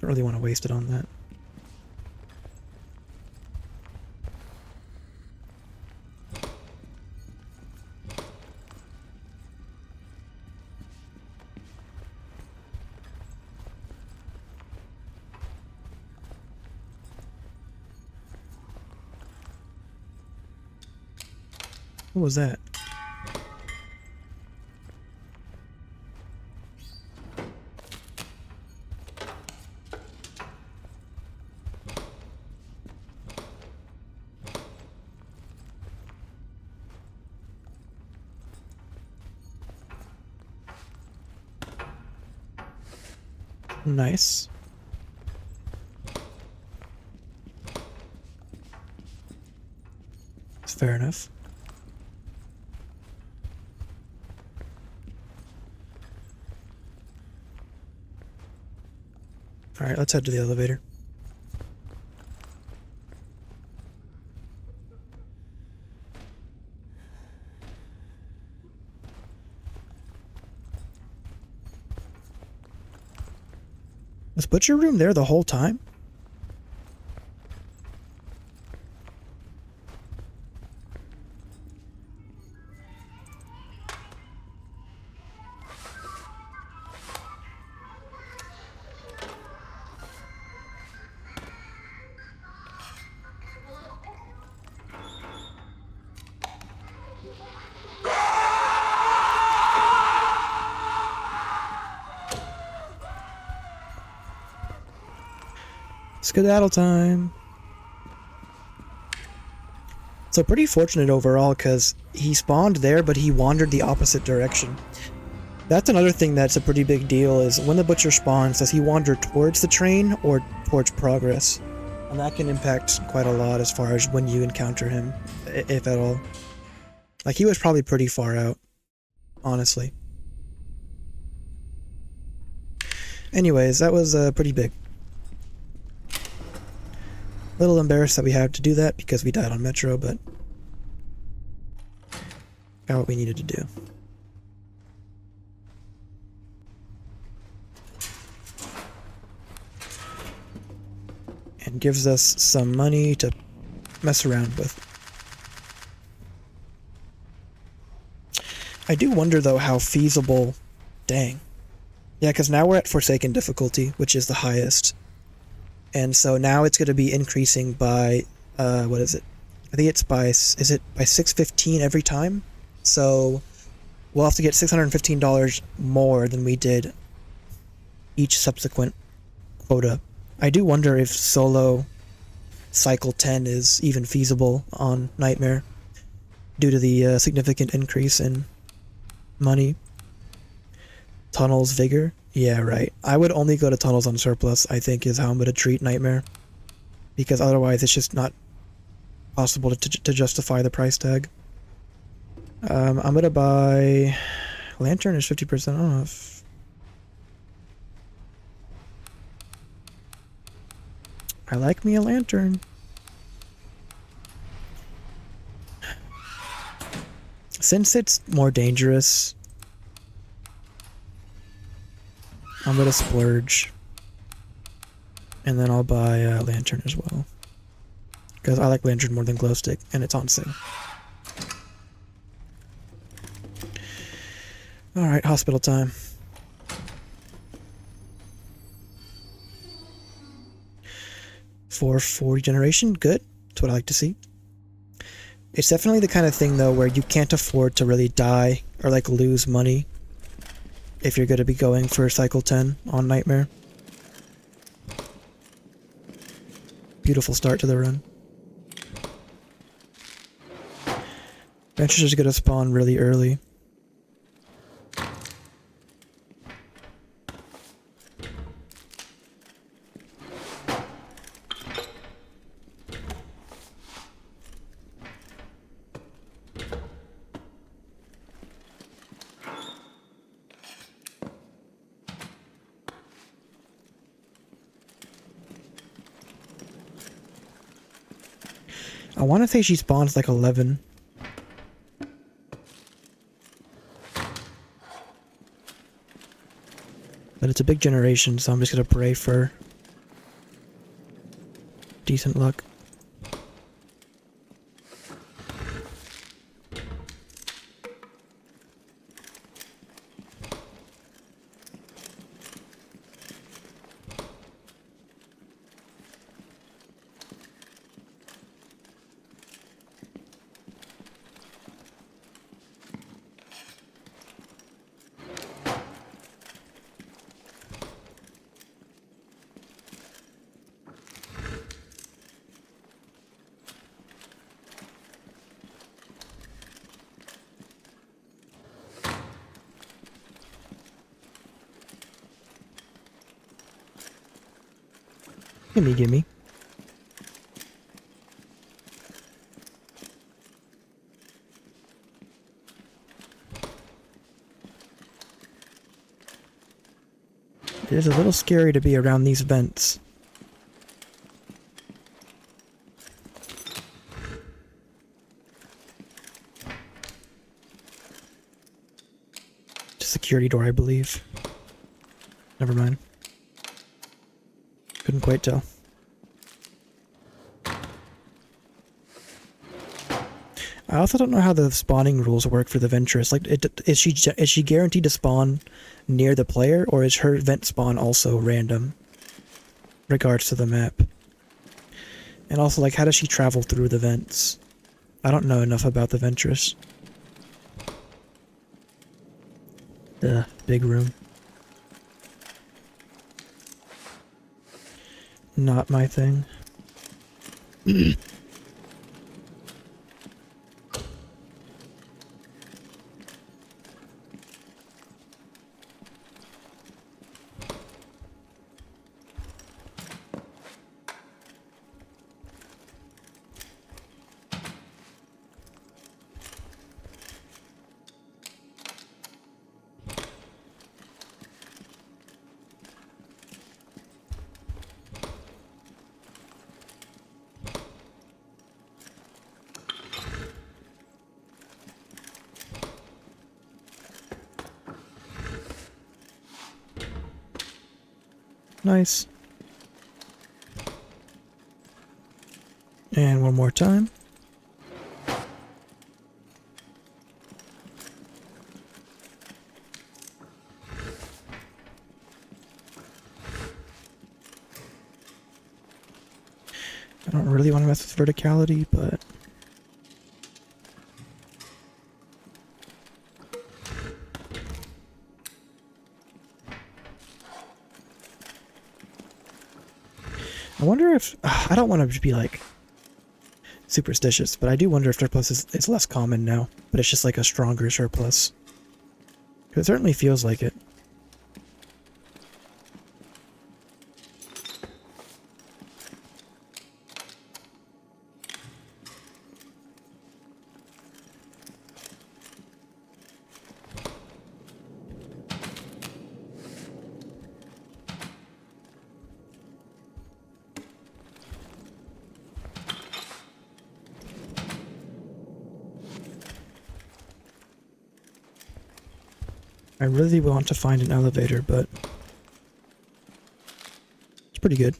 Don't really want to waste it on that. What was that? Nice. It's fair enough. Alright, let's head to the elevator. Was Butcher Room there the whole time? Skedaddle time. So pretty fortunate overall, because he spawned there, but he wandered the opposite direction. That's another thing that's a pretty big deal, is when the butcher spawns, does he wander towards the train or towards progress? And that can impact quite a lot as far as when you encounter him, if at all. Like, he was probably pretty far out, honestly. Anyways, that was pretty big. A little embarrassed that we had to do that because we died on Metro, but got what we needed to do. And gives us some money to mess around with. I do wonder, though, how feasible... Dang. Yeah, because now we're at Forsaken difficulty, which is the highest. And so now it's going to be increasing by... what is it? I think it's by... Is it by 615 every time? So we'll have to get $615 more than we did each subsequent quota. I do wonder if solo cycle 10 is even feasible on Nightmare due to the significant increase in money. Tunnels Vigor? Yeah, right. I would only go to Tunnels on Surplus, I think, is how I'm going to treat Nightmare. Because otherwise it's just not possible to justify the price tag. I'm going to buy... Lantern is 50% off. I like me a lantern. Since it's more dangerous, I'm gonna splurge. And then I'll buy a lantern as well. Because I like lantern more than glow stick, and it's on sale. Alright, hospital time. For regeneration, good. That's what I like to see. It's definitely the kind of thing, though, where you can't afford to really die or, like, lose money if you're going to be going for Cycle 10 on Nightmare. Beautiful start to the run. Venture's going to spawn really early. I want to say she spawns like 11. But it's a big generation, so I'm just going to pray for decent luck. Gimme, gimme. It is a little scary to be around these vents. Security door, I believe. Never mind. Couldn't quite tell. I also don't know how the spawning rules work for the Ventress. Like, is she guaranteed to spawn near the player, or is her vent spawn also random? Regards to the map. And also, like, how does she travel through the vents? I don't know enough about the Ventress. The big room. Not my thing. Nice. And one more time. I don't really want to mess with verticality, but... I wonder if... I don't want to be, like, superstitious, but I do wonder if surplus is less common now, but it's just like a stronger surplus. It certainly feels like it. I really want to find an elevator, but it's pretty good.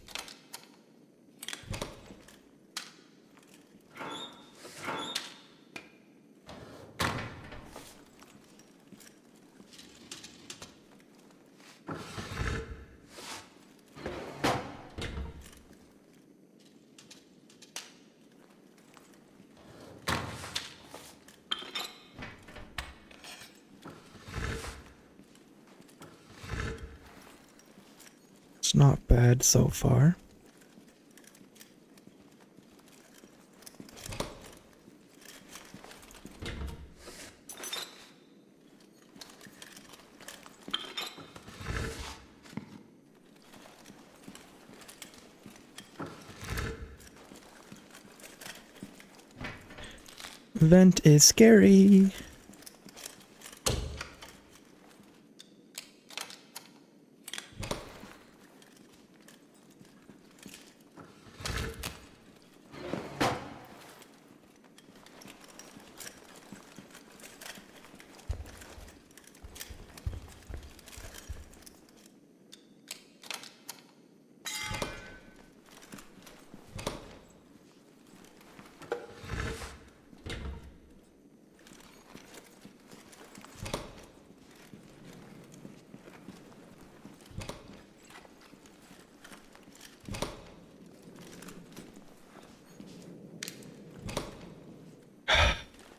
It's not bad so far. Vent is scary.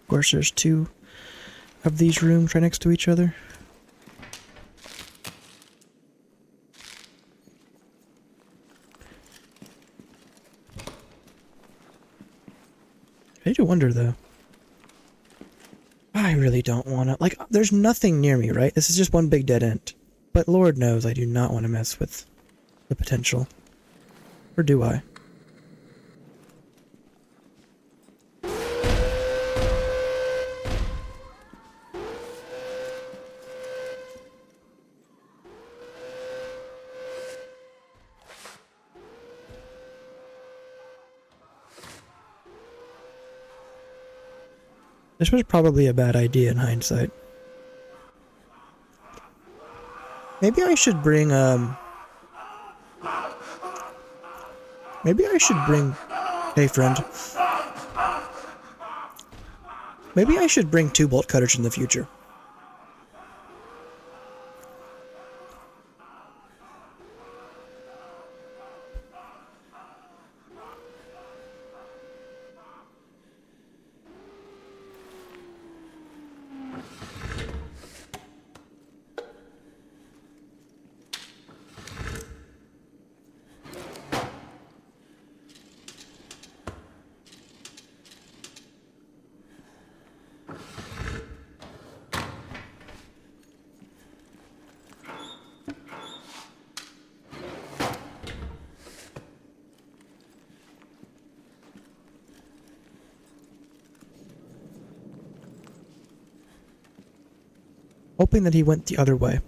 Of course, there's two of these rooms right next to each other. I do wonder, though. I really don't want to... Like, there's nothing near me, right? This is just one big dead end. But Lord knows I do not want to mess with the potential. Or do I? This was probably a bad idea in hindsight. Maybe I should bring, Maybe I should bring... Hey, friend. Maybe I should bring 2 bolt cutters in the future. Hoping that he went the other way.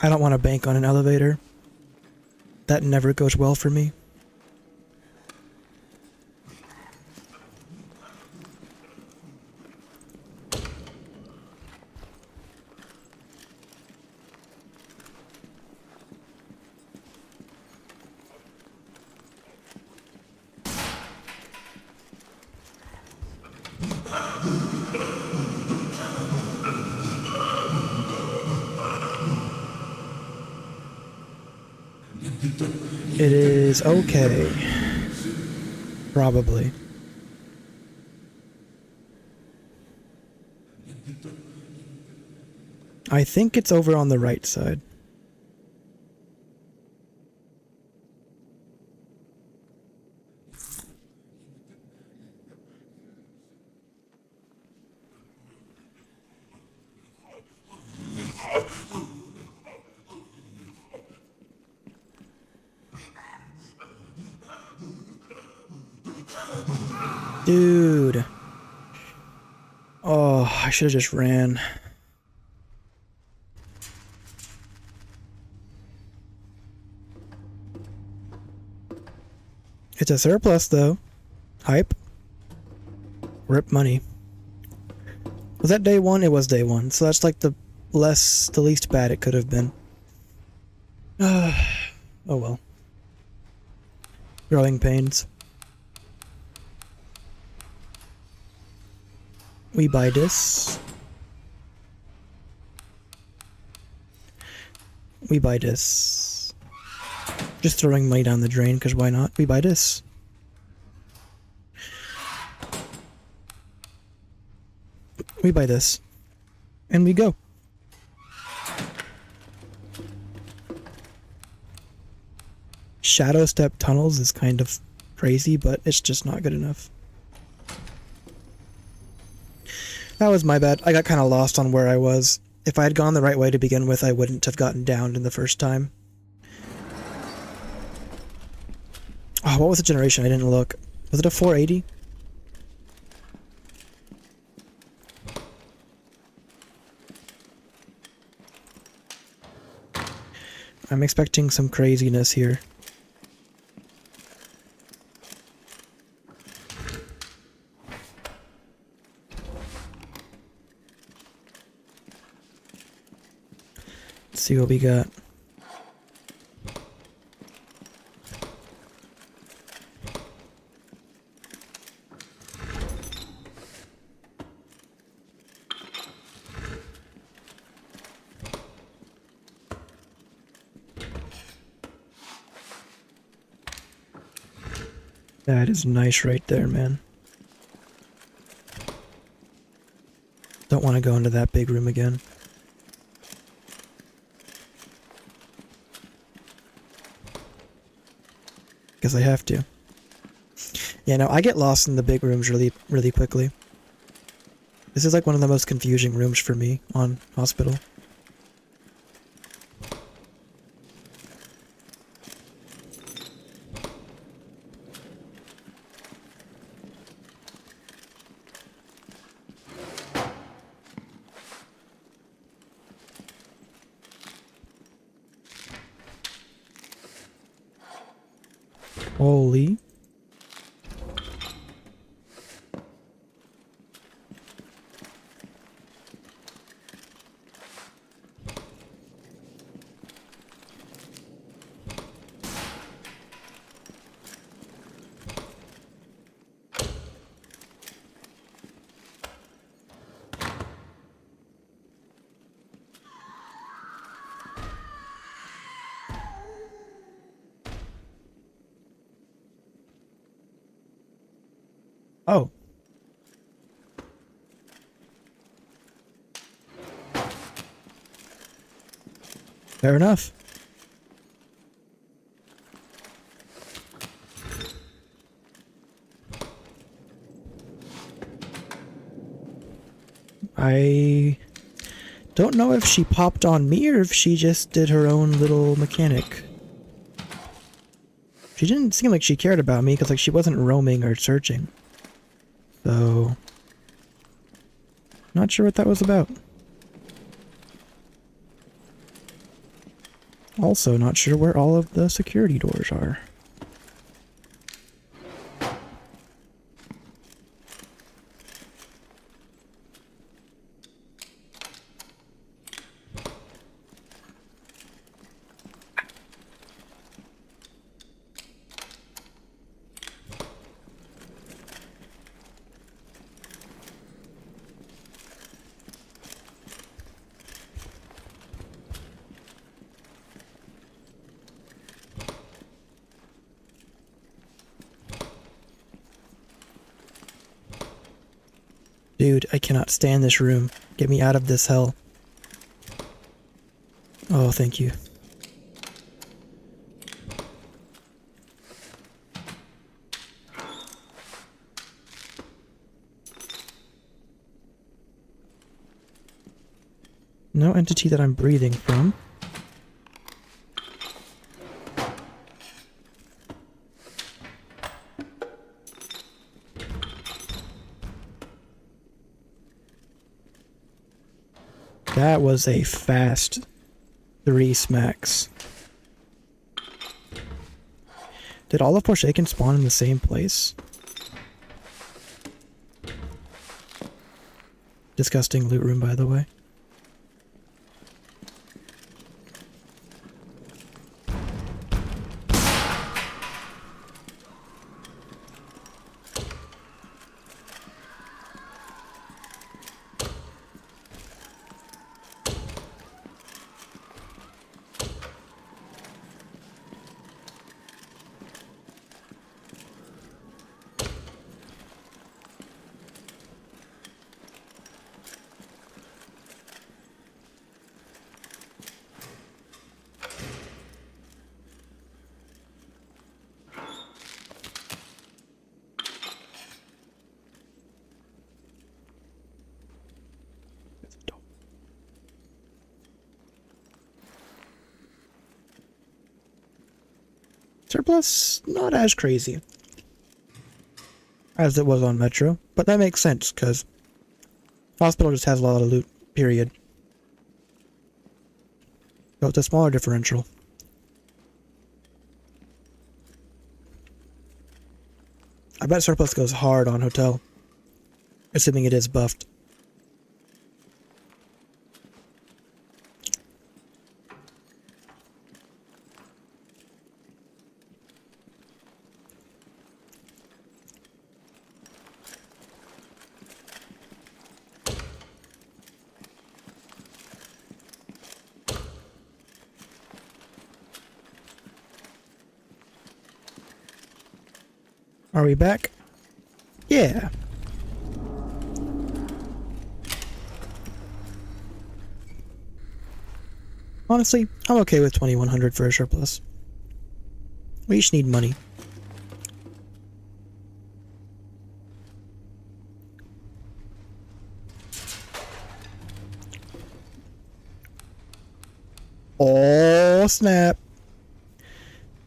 I don't want to bank on an elevator. That never goes well for me. It is okay. Probably. I think it's over on the right side. Dude. Oh, I should have just ran. It's a surplus, though. Hype. Rip money. Was that day one? It was day one. So that's like the least bad it could have been. Oh well. Growing pains. We buy this. We buy this. Just throwing money down the drain, because why not? We buy this. We buy this. And we go. Shadow step tunnels is kind of crazy, but it's just not good enough. That was my bad. I got kind of lost on where I was. If I had gone the right way to begin with, I wouldn't have gotten downed in the first time. Oh, what was the generation? I didn't look. Was it a 480? I'm expecting some craziness here. Let's see what we got. That is nice right there, man. Don't want to go into that big room again. Because I have to. Yeah, no, I get lost in the big rooms really quickly. This is like one of the most confusing rooms for me on Hospital. Holy. Oh. Fair enough. I don't know if she popped on me or if she just did her own little mechanic. She didn't seem like she cared about me because like she wasn't roaming or searching. So, not sure what that was about. Also, not sure where all of the security doors are. Dude, I cannot stand this room. Get me out of this hell. Oh, thank you. No entity that I'm breathing from. That was a fast 3 smacks. Did all of Forsaken spawn in the same place? Disgusting loot room, by the way. Surplus, not as crazy as it was on Metro, but that makes sense, because Hospital just has a lot of loot, period. So it's a smaller differential. I bet Surplus goes hard on Hotel, assuming it is buffed. Are we back? Yeah. Honestly, I'm okay with 2100 for a surplus. We each need money. Oh, snap.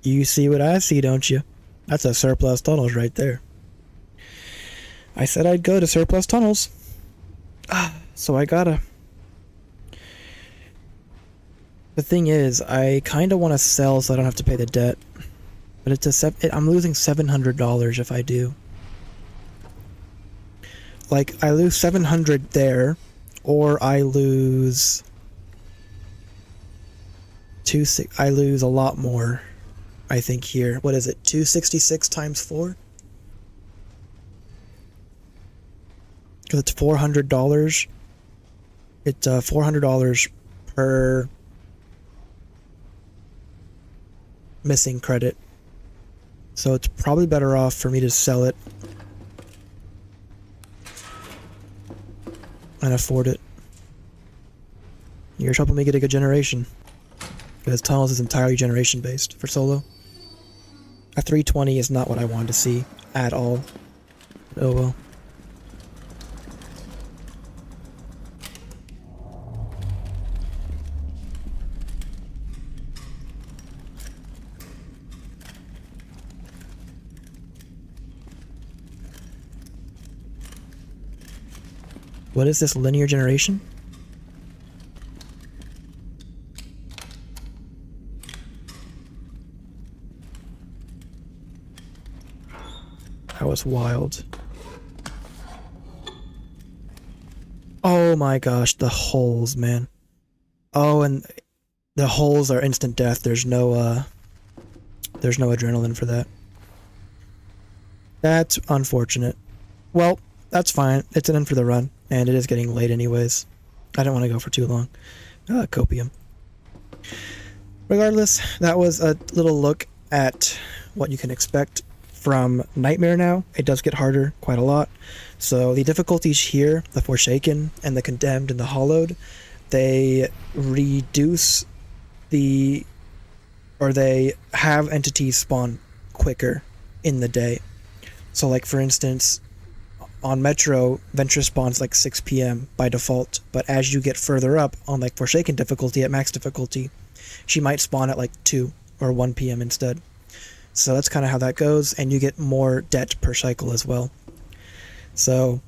You see what I see, don't you? That's a surplus tunnels right there. I said I'd go to surplus tunnels. So I gotta. The thing is, I kind of want to sell so I don't have to pay the debt. But it's I'm losing $700 if I do. Like, I lose $700 there, or I lose I lose a lot more, I think, here. What is it? 266 times 4? Because it's $400. It's $400 per missing credit. So it's probably better off for me to sell it and afford it. You're helping me get a good generation. Because Tunnels is entirely generation based for solo. A 320 is not what I wanted to see at all. Oh well. What is this linear generation? was wild. Oh my gosh, the holes, man. Oh, and the holes are instant death. There's no adrenaline for that. That's unfortunate. Well, that's fine. It's an end for the run, and it is getting late anyways. I don't want to go for too long. Copium. Regardless, that was a little look at what you can expect from Nightmare now. It does get harder quite a lot. So the difficulties here, the Forsaken and the Condemned and the Hollowed, they reduce they have entities spawn quicker in the day. So like for instance, on Metro, Ventress spawns like 6 p.m. by default, but as you get further up on like Forsaken difficulty at max difficulty, she might spawn at like 2 or 1 p.m. instead. So that's kind of how that goes, and you get more debt per cycle as well. So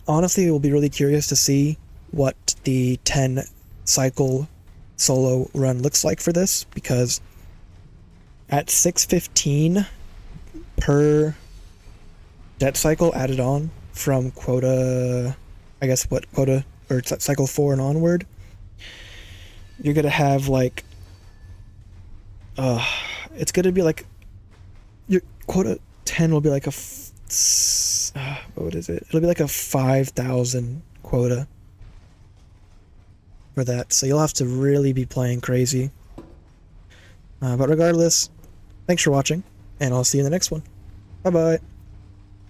honestly, we'll be really curious to see what the 10 cycle solo run looks like for this, because at 615 per debt cycle added on from quota, I guess what quota, or cycle 4 and onward, you're gonna have like it's gonna be like your quota 10 will be like a what is it? It'll be like a 5,000 quota for that, so you'll have to really be playing crazy. But regardless, thanks for watching, and I'll see you in the next one. Bye bye.